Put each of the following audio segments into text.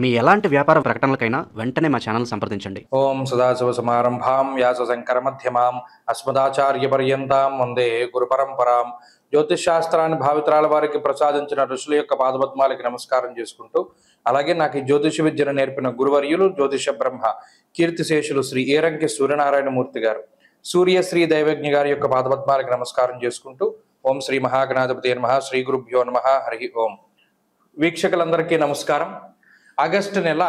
మీ ఎలాంటి వ్యాపార ప్రకటనలకైనా వెంటనే మా ఛానల్ సంప్రదించండి. ఓం సదాశివ సమారంభాం వ్యాసశంకర మధ్యమాం అస్మదాచార్య పర్యంతాం వందే గురు పరంపరాం. జ్యోతిష్ శాస్త్రాన్ని భావితరాల వారికి ప్రసాదించిన ఋషుల యొక్క పాదపద్మాలకి నమస్కారం చేసుకుంటూ, అలాగే నాకు ఈ జ్యోతిష విద్యను నేర్పిన గురువర్యులు జ్యోతిష బ్రహ్మ కీర్తిశేషులు శ్రీ ఏరంకి సూర్యనారాయణమూర్తి గారు, సూర్యశ్రీ దైవజ్ఞ గారి యొక్క పాదపద్మాలకి నమస్కారం చేసుకుంటూ, ఓం శ్రీ మహాగణాధిపతి నమః, శ్రీ గురుభ్యో నమః, హరి ఓం. వీక్షకులందరికీ నమస్కారం. ఆగస్టు నెల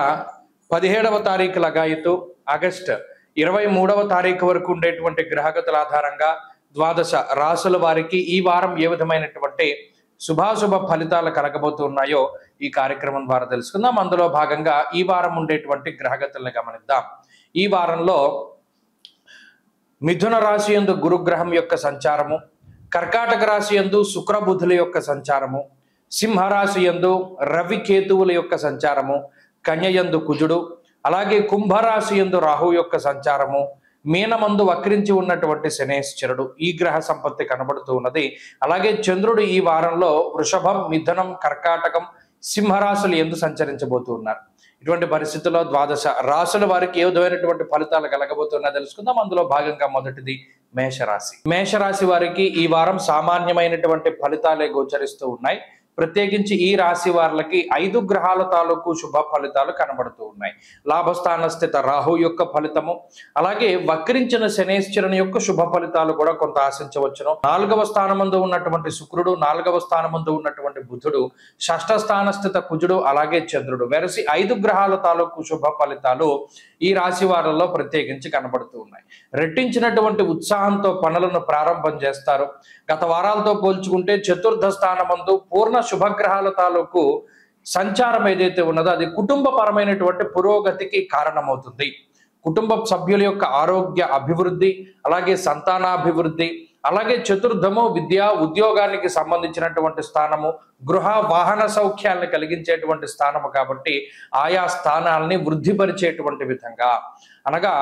17వ తారీఖు లగాయతు ఆగస్టు 23వ తారీఖు వరకు ఉండేటువంటి గ్రహగతుల ఆధారంగా ద్వాదశ రాసుల వారికి ఈ వారం ఏ విధమైనటువంటి శుభాశుభ ఫలితాలు కలగబోతున్నాయో ఈ కార్యక్రమం ద్వారా తెలుసుకుందాం. అందులో భాగంగా ఈ వారం ఉండేటువంటి గ్రహగతులను గమనిద్దాం. ఈ వారంలో మిథున రాశి యందు గురుగ్రహం యొక్క సంచారము, కర్కాటక రాశి యందు శుక్రబుధుల యొక్క సంచారము, సింహరాశి యందు రవి కేతువుల యొక్క సంచారము, కన్య యందు కుజుడు, అలాగే కుంభరాశి యందు రాహు యొక్క సంచారము, మీనమందు వక్రించి ఉన్నటువంటి శనేశ్వరుడు, ఈ గ్రహ సంపత్తి కనబడుతూ ఉన్నది. అలాగే చంద్రుడు ఈ వారంలో వృషభం, మిథునం, కర్కాటకం, సింహరాశులు యందు సంచరించబోతూ ఉన్నారు. ఇటువంటి పరిస్థితుల్లో ద్వాదశ రాశుల వారికి ఏ విధమైనటువంటి ఫలితాలు కలగబోతున్నా తెలుసుకుందాం. అందులో భాగంగా మొదటిది మేషరాశి. మేషరాశి వారికి ఈ వారం సామాన్యమైనటువంటి ఫలితాలే గోచరిస్తూ ఉన్నాయి. ప్రత్యేకించి ఈ రాశి వారికి 5 గ్రహాల తాలూకు శుభ ఫలితాలు కనబడుతూ ఉన్నాయి. లాభస్థాన స్థిత రాహు యొక్క ఫలితము, అలాగే వక్రించిన శనేశ్వరుని యొక్క శుభ ఫలితాలు కూడా కొంత ఆశించవచ్చును. 4వ స్థానమందు ఉన్నటువంటి శుక్రుడు, 4వ స్థానమందు ఉన్నటువంటి బుధుడు, 6వ స్థాన స్థిత కుజుడు, అలాగే చంద్రుడు, వెరసి 5 గ్రహాల తాలూకు శుభ ఫలితాలు ఈ రాశి వారిలో ప్రత్యేకించి కనబడుతూ ఉన్నాయి. రెట్టించినటువంటి ఉత్సాహంతో పనులను ప్రారంభం చేస్తారు. గత వారాలతో పోల్చుకుంటే చతుర్థ స్థానమందు పూర్ణ శుభగ్రహాల తాలూకు సంచారం ఏదైతే ఉన్నదో అది కుటుంబపరమైనటువంటి పురోగతికి కారణమవుతుంది. కుటుంబ సభ్యుల యొక్క ఆరోగ్య అభివృద్ధి, అలాగే సంతానాభివృద్ధి, అలాగే చతుర్థము విద్య ఉద్యోగానికి సంబంధించినటువంటి స్థానము, గృహ వాహన సౌఖ్యాలను కలిగించేటువంటి స్థానము కాబట్టి ఆయా స్థానాలని వృద్ధిపరిచేటువంటి విధంగా, అనగా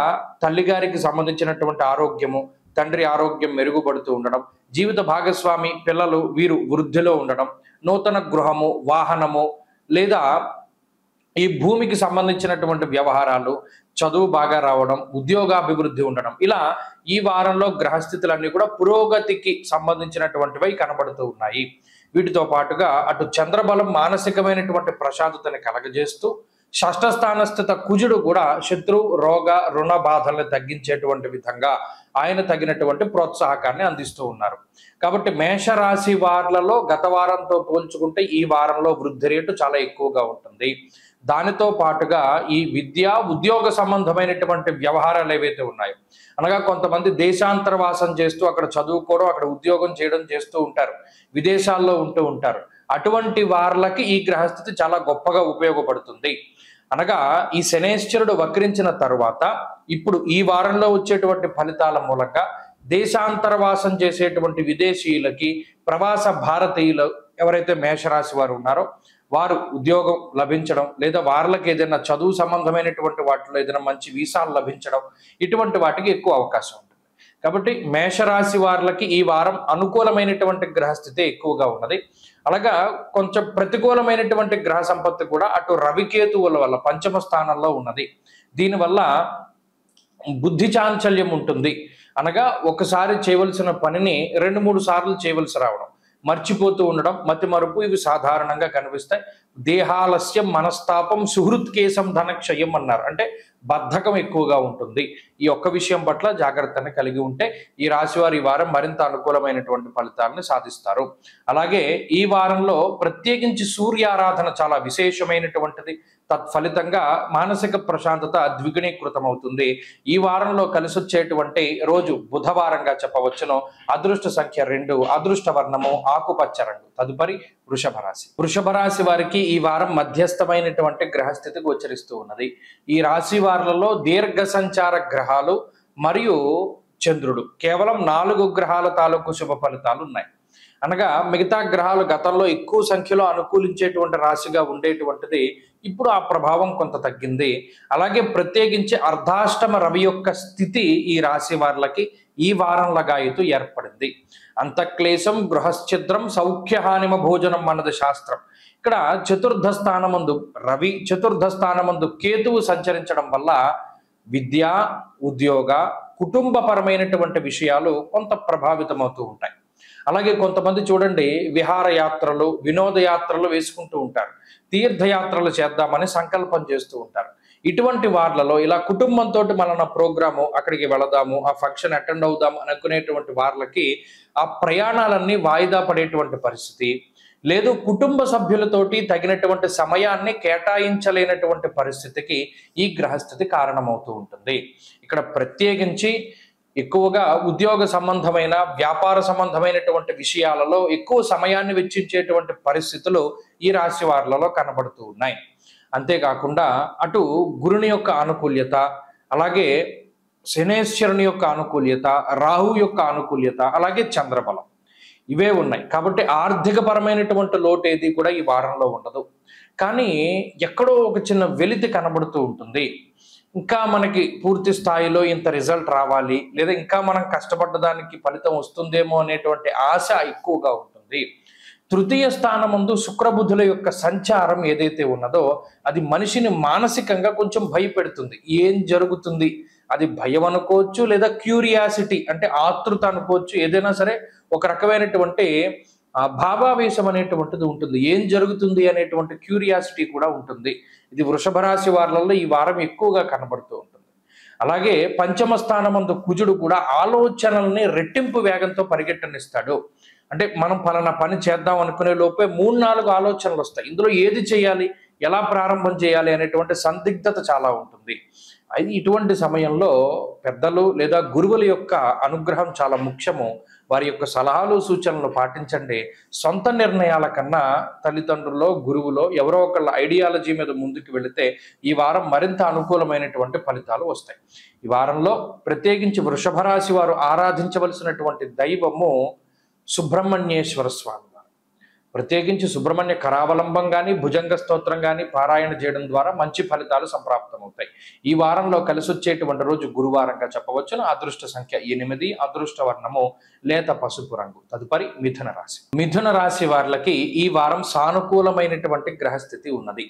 తల్లిగారికి సంబంధించినటువంటి ఆరోగ్యము, తండ్రి ఆరోగ్యం మెరుగుపడుతూ ఉండడం, జీవిత భాగస్వామి పిల్లలు వీరు వృద్ధిలో ఉండడం, నూతన గృహము, వాహనము, లేదా ఈ భూమికి సంబంధించినటువంటి వ్యవహారాలు, చదువు బాగా రావడం, ఉద్యోగాభివృద్ధి ఉండడం, ఇలా ఈ వారంలో గ్రహస్థితులన్నీ కూడా పురోగతికి సంబంధించినటువంటివి కనబడుతూ ఉన్నాయి. వీటితో పాటుగా అటు చంద్రబలం మానసికమైనటువంటి ప్రశాంతతని కలగజేస్తూ, 6వ స్థాన స్థిత కుజుడు కూడా శత్రు రోగ రుణ బాధల్ని తగ్గించేటువంటి విధంగా ఆయన తగినటువంటి ప్రోత్సాహకాన్ని అందిస్తూ ఉన్నారు. కాబట్టి మేషరాశి వార్లలో గత వారంతో పోల్చుకుంటే ఈ వారంలో వృద్ధి రేటు చాలా ఎక్కువగా ఉంటుంది. దానితో పాటుగా ఈ విద్య ఉద్యోగ సంబంధమైనటువంటి వ్యవహారాలు ఏవైతే ఉన్నాయో, అనగా కొంతమంది దేశాంతరవాసం చేస్తూ అక్కడ చదువుకోవడం, అక్కడ ఉద్యోగం చేయడం చేస్తూ ఉంటారు, విదేశాల్లో ఉంటూ ఉంటారు. అటువంటి వార్లకి ఈ గ్రహస్థితి చాలా గొప్పగా ఉపయోగపడుతుంది. అనగా ఈ శనేశ్వరుడు వక్రించిన తరువాత ఇప్పుడు ఈ వారంలో వచ్చేటువంటి ఫలితాల మూలంగా దేశాంతరవాసం చేసేటువంటి విదేశీయులకి, ప్రవాస భారతీయులు ఎవరైతే మేషరాశి వారు ఉన్నారో వారు ఉద్యోగం లభించడం, లేదా వారికి ఏదైనా చదువు సంబంధమైనటువంటి వాటిలో ఏదైనా మంచి వీసాలు లభించడం, ఇటువంటి వాటికి ఎక్కువ అవకాశం ఉంటుంది. కాబట్టి మేషరాశి వారికి ఈ వారం అనుకూలమైనటువంటి గ్రహస్థితి ఎక్కువగా ఉన్నది. అలాగా కొంచెం ప్రతికూలమైనటువంటి గ్రహ సంపత్తి కూడా అటు రవికేతువుల వల్ల పంచమ స్థానంలో ఉన్నది. దీనివల్ల బుద్ధి చాంచల్యం ఉంటుంది. అనగా ఒకసారి చేయవలసిన పనిని 2-3 సార్లు చేయవలసి రావడం, మర్చిపోతూ ఉండడం, మతి మరుపు, ఇవి సాధారణంగా కనిపిస్తాయి. దేహాలస్యం, మనస్తాపం, సుహృత్కేశం, ధనక్షయం అన్నారు. అంటే బద్ధకం ఎక్కువగా ఉంటుంది. ఈ ఒక్క విషయం పట్ల జాగ్రత్తని కలిగి ఉంటే ఈ రాశి వారు ఈ వారం మరింత అనుకూలమైనటువంటి ఫలితాలను సాధిస్తారు. అలాగే ఈ వారంలో ప్రత్యేకించి సూర్యారాధన చాలా విశేషమైనటువంటిది. తత్ఫలితంగా మానసిక ప్రశాంతత ద్విగుణీకృతం అవుతుంది. ఈ వారంలో కలిసి వచ్చేటువంటి రోజు బుధవారంగా చెప్పవచ్చును. అదృష్ట సంఖ్య 2, అదృష్ట వర్ణము ఆకుపచ్చ రంగు. తదుపరి వృషభ రాశి. వృషభ రాశి వారికి ఈ వారం మధ్యస్థమైనటువంటి గ్రహస్థితి గోచరిస్తూ ఉన్నది. ఈ రాశి వారులలో దీర్ఘ సంచార గ్రహాలు మరియు చంద్రుడు, కేవలం 4 గ్రహాల తాలూకు శుభ ఫలితాలు ఉన్నాయి. అనగా మిగతా గ్రహాలు గతంలో ఎక్కువ సంఖ్యలో అనుకూలించేటువంటి రాశిగా ఉండేటువంటిది ఇప్పుడు ఆ ప్రభావం కొంత తగ్గింది. అలాగే ప్రత్యేకించి అర్ధాష్టమ రవి యొక్క స్థితి ఈ రాశి వారికి ఈ వారం లగాయతు ఏర్పడింది. అంతఃక్లేశం గృహశ్చిద్రం సౌఖ్యహానిమ భోజనం అన్నది శాస్త్రం. ఇక్కడ చతుర్థ స్థానమందు రవి, చతుర్థ స్థానమందు కేతువు సంచరించడం వల్ల విద్య, ఉద్యోగ, కుటుంబపరమైనటువంటి విషయాలు కొంత ప్రభావితమవుతూ ఉంటాయి. అలాగే కొంతమంది చూడండి విహారయాత్రలు, వినోదయాత్రలు వేసుకుంటూ ఉంటారు, తీర్థయాత్రలు చేద్దామని సంకల్పం చేస్తూ ఉంటారు. ఇటువంటి వార్లలో ఇలా కుటుంబంతో మన ప్రోగ్రాము అక్కడికి వెళదాము, ఆ ఫంక్షన్ అటెండ్ అవుదాము అనుకునేటువంటి వార్లకి ఆ ప్రయాణాలన్నీ వాయిదా పడేటువంటి పరిస్థితి, లేదు కుటుంబ సభ్యులతోటి తగినటువంటి సమయాన్ని కేటాయించలేనటువంటి పరిస్థితికి ఈ గ్రహస్థితి కారణమవుతూ ఉంటుంది. ఇక్కడ ప్రత్యేకించి ఎక్కువగా ఉద్యోగ సంబంధమైన, వ్యాపార సంబంధమైనటువంటి విషయాలలో ఎక్కువ సమయాన్ని వెచ్చించేటువంటి పరిస్థితులు ఈ రాశి వారులలో కనబడుతూ ఉన్నాయి. అంతేకాకుండా అటు గురుని యొక్క అనుకూల్యత, అలాగే శనేశ్వరుని యొక్క అనుకూల్యత, రాహు యొక్క అనుకూల్యత, అలాగే చంద్రబలం ఇవే ఉన్నాయి. కాబట్టి ఆర్థిక పరమైనటువంటి లోటు ఏది కూడా ఈ వారంలో ఉండదు. కానీ ఎక్కడో ఒక చిన్న వెలితి కనబడుతూ ఉంటుంది. ఇంకా మనకి పూర్తి స్థాయిలో ఇంత రిజల్ట్ రావాలి, లేదా ఇంకా మనం కష్టపడ్డదానికి ఫలితం వస్తుందేమో అనేటువంటి ఆశ ఎక్కువగా ఉంటుంది. తృతీయ స్థానమందు శుక్రబుధుల యొక్క సంచారం ఏదైతే ఉన్నదో అది మనిషిని మానసికంగా కొంచెం భయపెడుతుంది. ఏం జరుగుతుంది, అది భయం అనుకోవచ్చు, లేదా క్యూరియాసిటీ అంటే ఆతృత అనుకోవచ్చు. ఏదైనా సరే ఒక రకమైనటువంటి భావావేశం అనేటువంటిది ఉంటుంది. ఏం జరుగుతుంది అనేటువంటి క్యూరియాసిటీ కూడా ఉంటుంది. ఇది వృషభ రాశి వారిలో ఈ వారం ఎక్కువగా కనబడుతూ ఉంటుంది. అలాగే పంచమ స్థానమందు కుజుడు కూడా ఆలోచనల్ని రెట్టింపు వేగంతో పరిగెట్టనిస్తాడు. అంటే మనం ఫలానా పని చేద్దాం అనుకునే లోపే 3-4 ఆలోచనలు వస్తాయి. ఇందులో ఏది చేయాలి, ఎలా ప్రారంభం చేయాలి అనేటువంటి సందిగ్ధత చాలా ఉంటుంది. ఇటువంటి సమయంలో పెద్దలు లేదా గురువుల యొక్క అనుగ్రహం చాలా ముఖ్యము. వారి యొక్క సలహాలు, సూచనలు పాటించండి. సొంత నిర్ణయాల కన్నా తల్లిదండ్రుల్లో, గురువులో ఎవరో ఒకళ్ళ ఐడియాలజీ మీద ముందుకు వెళితే ఈ వారం మరింత అనుకూలమైనటువంటి ఫలితాలు వస్తాయి. ఈ వారంలో ప్రత్యేకించి వృషభ రాశి వారు ఆరాధించవలసినటువంటి దైవము సుబ్రహ్మణ్యేశ్వర స్వామి. ప్రత్యేకించి సుబ్రహ్మణ్య కరావలంబం కానీ, భుజంగ స్తోత్రం కానీ పారాయణ చేయడం ద్వారా మంచి ఫలితాలు సంప్రాప్తమవుతాయి. ఈ వారంలో కలిసి వచ్చేటువంటి రోజు గురువారంగా చెప్పవచ్చును. అదృష్ట సంఖ్య 8, అదృష్ట వర్ణము లేత పసుపు రంగు. తదుపరి మిథున రాశి. మిథున రాశి వారికి ఈ వారం సానుకూలమైనటువంటి గ్రహస్థితి ఉన్నది.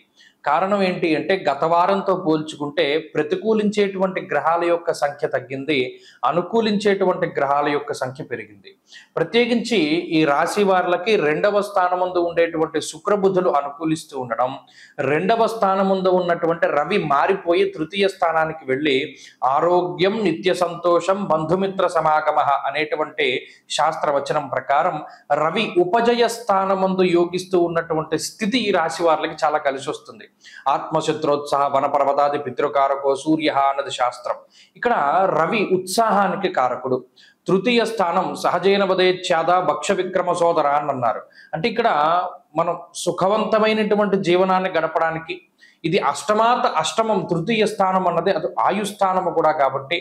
కారణం ఏంటి అంటే గత వారంతో పోల్చుకుంటే ప్రతికూలించేటువంటి గ్రహాల యొక్క సంఖ్య తగ్గింది, అనుకూలించేటువంటి గ్రహాల యొక్క సంఖ్య పెరిగింది. ప్రత్యేకించి ఈ రాశి వారికి 2వ స్థానమందు ఉండేటువంటి శుక్రబుధులు అనుకూలిస్తూ ఉండడం, 2వ స్థానమందు ఉన్నటువంటి రవి మారిపోయి తృతీయ స్థానానికి వెళ్ళి ఆరోగ్యం, నిత్య సంతోషం, బంధుమిత్ర సమాగమ అనేటువంటి శాస్త్రవచనం ప్రకారం రవి ఉపజయ స్థానమందు యోగిస్తూ ఉన్నటువంటి స్థితి ఈ రాశి వారికి చాలా కలిసి వస్తుంది. ఆత్మశత్రోత్సాహ వనపర్వతాది పితృకారకో సూర్య అన్నది శాస్త్రం. ఇక్కడ రవి ఉత్సాహానికి కారకుడు. తృతీయ స్థానం సహజైన వదేచ్ఛాద భక్ష విక్రమ సోదర అని అన్నారు. అంటే ఇక్కడ మనం సుఖవంతమైనటువంటి జీవనాన్ని గడపడానికి ఇది అష్టమం తృతీయ స్థానం అన్నది అది ఆయుస్థానము కూడా కాబట్టి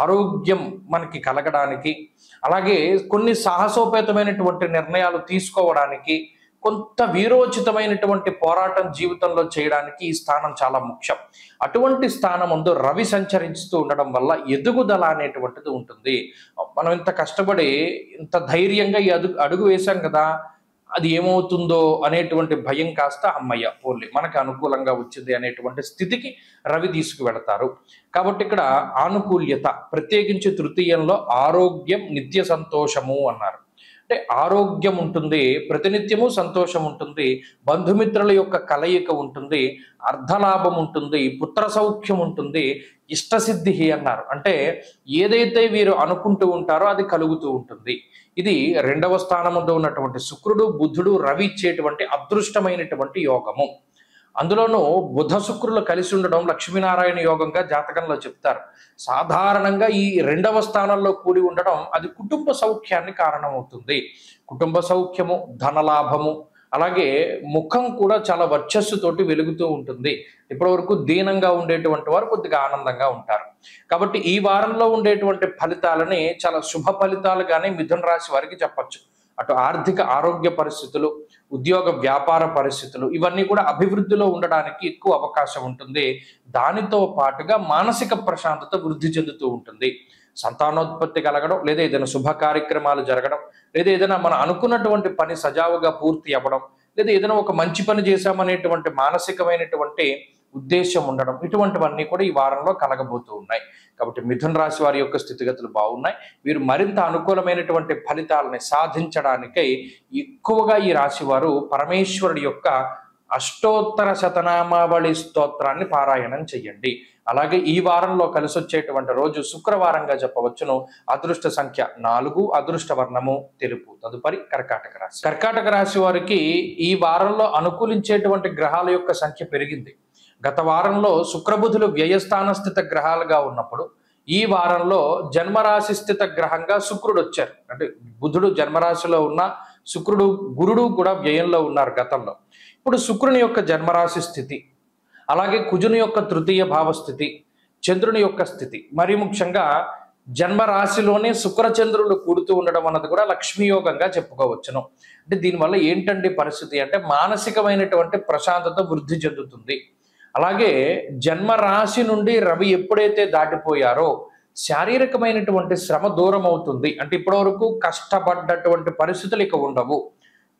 ఆరోగ్యం మనకి కలగడానికి, అలాగే కొన్ని సాహసోపేతమైనటువంటి నిర్ణయాలు తీసుకోవడానికి, కొంత వీరోచితమైనటువంటి పోరాటం జీవితంలో చేయడానికి ఈ స్థానం చాలా ముఖ్యం. అటువంటి స్థానం ముందు రవి సంచరిస్తూ ఉండడం వల్ల ఎదుగుదల అనేటువంటిది ఉంటుంది. మనం ఇంత కష్టపడి ఇంత ధైర్యంగా ఈ అడుగు వేశాం కదా, అది ఏమవుతుందో అనేటువంటి భయం కాస్త అమ్మయ్య పోన్లే మనకు అనుకూలంగా వచ్చింది అనేటువంటి స్థితికి రవి తీసుకువెళతారు. కాబట్టి ఇక్కడ ఆనుకూల్యత ప్రత్యేకించి తృతీయంలో ఆరోగ్యం, నిత్య సంతోషము అన్నారు. అంటే ఆరోగ్యం ఉంటుంది, ప్రతినిత్యము సంతోషం ఉంటుంది, బంధుమిత్రుల యొక్క కలయిక ఉంటుంది, అర్ధలాభం ఉంటుంది, పుత్ర సౌఖ్యం ఉంటుంది, ఇష్టసిద్ధి అన్నారు. అంటే ఏదైతే వీరు అనుకుంటూ ఉంటారో అది కలుగుతూ ఉంటుంది. ఇది 2వ స్థానములో ఉన్నటువంటి శుక్రుడు, బుధుడు, రవి ఇచ్చేటువంటి అదృష్టమైనటువంటి యోగము. అందులోనూ బుధ శుక్రులు కలిసి ఉండడం లక్ష్మీనారాయణ యోగంగా జాతకంలో చెప్తారు. సాధారణంగా ఈ 2వ స్థానంలో కూడి ఉండడం అది కుటుంబ సౌఖ్యాన్ని కారణమవుతుంది. కుటుంబ సౌఖ్యము, ధనలాభము, అలాగే ముఖం కూడా చాలా వర్చస్సుతోటి వెలుగుతూ ఉంటుంది. ఇప్పటి వరకు దీనంగా ఉండేటువంటి వారు కొద్దిగా ఆనందంగా ఉంటారు. కాబట్టి ఈ వారంలో ఉండేటువంటి ఫలితాలని చాలా శుభ ఫలితాలుగానే మిథున రాశి వారికి చెప్పచ్చు. అటు ఆర్థిక ఆరోగ్య పరిస్థితులు, ఉద్యోగ వ్యాపార పరిస్థితులు ఇవన్నీ కూడా అభివృద్ధిలో ఉండడానికి ఎక్కువ అవకాశం ఉంటుంది. దానితో పాటుగా మానసిక ప్రశాంతత వృద్ధి చెందుతూ ఉంటుంది. సంతానోత్పత్తి కలగడం, లేదా ఏదైనా శుభ కార్యక్రమాలు జరగడం, లేదా ఏదైనా మనం అనుకున్నటువంటి పని సజావుగా పూర్తి అవ్వడం, లేదా ఏదైనా ఒక మంచి పని చేశామనేటువంటి మానసికమైనటువంటి ఉద్దేశం ఉండడం, ఇటువంటివన్నీ కూడా ఈ వారంలో కలగబోతూ ఉన్నాయి. కాబట్టి మిథున రాశి వారి యొక్క స్థితిగతులు బాగున్నాయి. వీరు మరింత అనుకూలమైనటువంటి ఫలితాలని సాధించడానికై ఎక్కువగా ఈ రాశి వారు పరమేశ్వరుడి యొక్క అష్టోత్తర శతనామావళి స్తోత్రాన్ని పారాయణం చెయ్యండి. అలాగే ఈ వారంలో కలిసి వచ్చేటువంటి రోజు శుక్రవారంగా చెప్పవచ్చును. అదృష్ట సంఖ్య 4, అదృష్ట వర్ణము తెలుపు. తదుపరి కర్కాటక రాశి. కర్కాటక రాశి వారికి ఈ వారంలో అనుకూలించేటువంటి గ్రహాల యొక్క సంఖ్య పెరిగింది. గత వారంలో శుక్రబుధులు వ్యయస్థాన స్థిత గ్రహాలుగా ఉన్నప్పుడు ఈ వారంలో జన్మరాశి స్థిత గ్రహంగా శుక్రుడు వచ్చారు. అంటే బుధుడు జన్మరాశిలో ఉన్న శుక్రుడు, గురుడు కూడా వ్యయంలో ఉన్నారు గతంలో. ఇప్పుడు శుక్రుని యొక్క జన్మరాశి స్థితి, అలాగే కుజుని యొక్క తృతీయ భావస్థితి, చంద్రుని యొక్క స్థితి, మరి ముఖ్యంగా జన్మరాశిలోనే శుక్రచంద్రులు కూడుతూ ఉండడం అన్నది కూడా లక్ష్మీయోగంగా చెప్పుకోవచ్చును. అంటే దీనివల్ల ఏంటండి పరిస్థితి అంటే మానసికమైనటువంటి ప్రశాంతత వృద్ధి చెందుతుంది. అలాగే జన్మరాశి నుండి రవి ఎప్పుడైతే దాటిపోయారో శారీరకమైనటువంటి శ్రమ దూరం అవుతుంది. అంటే ఇప్పటివరకు కష్టపడ్డటువంటి పరిస్థితులు ఇక ఉండవు.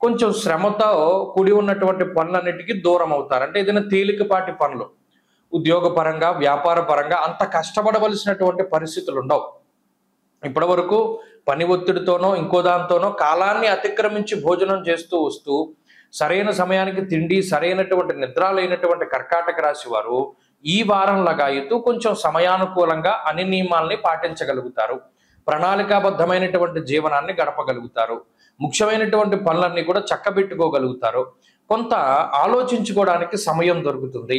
కొంచెం శ్రమతో కూడి ఉన్నటువంటి పనులన్నిటికీ దూరం అవుతారు. అంటే ఏదైనా తేలికపాటి పనులు, ఉద్యోగపరంగా, వ్యాపార పరంగా అంత కష్టపడవలసినటువంటి పరిస్థితులు ఉండవు. ఇప్పటి వరకు పని ఒత్తిడితోనో ఇంకో దాంతోనో కాలాన్ని అతిక్రమించి భోజనం చేస్తూ వస్తూ సరైన సమయానికి తిండి, సరైనటువంటి నిద్ర లేనటువంటి కర్కాటక రాశి వారు ఈ వారం లగాయతూ కొంచెం సమయానుకూలంగా అన్ని నియమాల్ని పాటించగలుగుతారు. ప్రణాళికాబద్ధమైనటువంటి జీవనాన్ని గడపగలుగుతారు. ముఖ్యమైనటువంటి పనులన్నీ కూడా చక్కబెట్టుకోగలుగుతారు. కొంత ఆలోచించుకోవడానికి సమయం దొరుకుతుంది.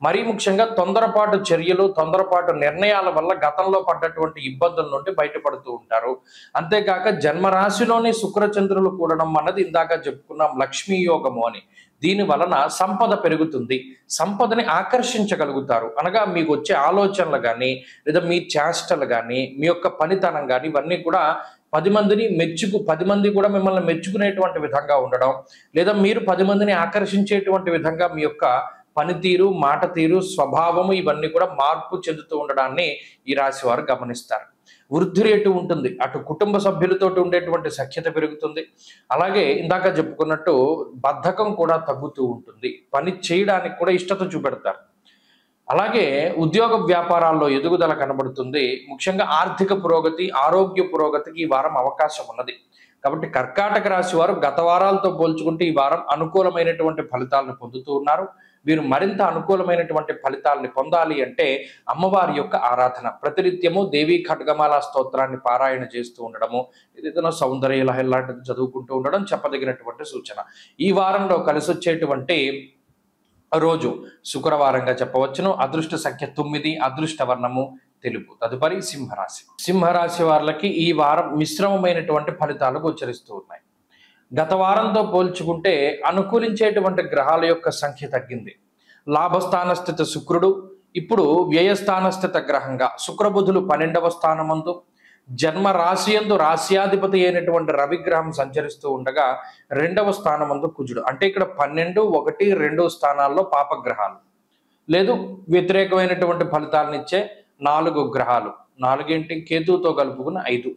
మరీ ముఖ్యంగా తొందరపాటు చర్యలు, తొందరపాటు నిర్ణయాల వల్ల గతంలో పడ్డటువంటి ఇబ్బందుల నుండి బయటపడుతూ ఉంటారు. అంతేకాక జన్మరాశిలోని శుక్రచంద్రులు కూడడం అన్నది ఇందాక చెప్పుకున్నాం లక్ష్మీ యోగము అని. దీని వలన సంపద పెరుగుతుంది. సంపదని ఆకర్షించగలుగుతారు. అనగా మీకు వచ్చే ఆలోచనలు కానీ, లేదా మీ చేష్టలు కానీ, మీ యొక్క పనితనం కానీ ఇవన్నీ కూడా 10 మంది కూడా మిమ్మల్ని మెచ్చుకునేటువంటి విధంగా ఉండడం, లేదా మీరు 10 మందిని ఆకర్షించేటువంటి విధంగా మీ యొక్క పనితీరు, మాట తీరు, స్వభావము ఇవన్నీ కూడా మార్పు చెందుతూ ఉండడాన్ని ఈ రాశి వారు గమనిస్తారు. వృద్ధి రేటు ఉంటుంది. అటు కుటుంబ సభ్యులతో ఉండేటువంటి సఖ్యత పెరుగుతుంది. అలాగే ఇందాక చెప్పుకున్నట్టు బద్ధకం కూడా తగ్గుతూ ఉంటుంది. పని చేయడానికి కూడా ఇష్టత చూపెడతారు. అలాగే ఉద్యోగ వ్యాపారాల్లో ఎదుగుదల కనబడుతుంది. ముఖ్యంగా ఆర్థిక పురోగతి, ఆరోగ్య పురోగతికి ఈ వారం అవకాశం ఉన్నది. కాబట్టి కర్కాటక రాశి వారు గత వారాలతో పోల్చుకుంటే ఈ వారం అనుకూలమైనటువంటి ఫలితాలను పొందుతూ ఉన్నారు. వీరు మరింత అనుకూలమైనటువంటి ఫలితాలని పొందాలి అంటే అమ్మవారి యొక్క ఆరాధన, ప్రతినిత్యము దేవీ ఖడ్గమాల స్తోత్రాన్ని పారాయణ చేస్తూ ఉండడము, ఏదైనా సౌందర్య లహరి లాంటిది చదువుకుంటూ ఉండడం చెప్పదగినటువంటి సూచన. ఈ వారంలో కలిసి వచ్చేటువంటి రోజు శుక్రవారంగా చెప్పవచ్చును. అదృష్ట సంఖ్య 9, అదృష్ట వర్ణము తెలుపు. తదుపరి సింహరాశి. సింహరాశి వారికి ఈ వారం మిశ్రమమైనటువంటి ఫలితాలు గోచరిస్తూ ఉన్నాయి. గత వారంతో పోల్చుకుంటే అనుకూలించేటువంటి గ్రహాల యొక్క సంఖ్య తగ్గింది. లాభస్థాన స్థిత శుక్రుడు ఇప్పుడు వ్యయస్థాన స్థిత గ్రహంగా శుక్రబుధులు 12వ స్థానమందు, జన్మ రాశియందు రాశ్యాధిపతి అయినటువంటి రవిగ్రహం సంచరిస్తూ ఉండగా 2వ స్థానమందు కుజుడు. అంటే ఇక్కడ 12, 1, 2 స్థానాల్లో పాపగ్రహాలు, లేదు వ్యతిరేకమైనటువంటి ఫలితాలను ఇచ్చే 4 గ్రహాలు, 4 ఏంటి కేతువుతో కలుపుకున్న 5.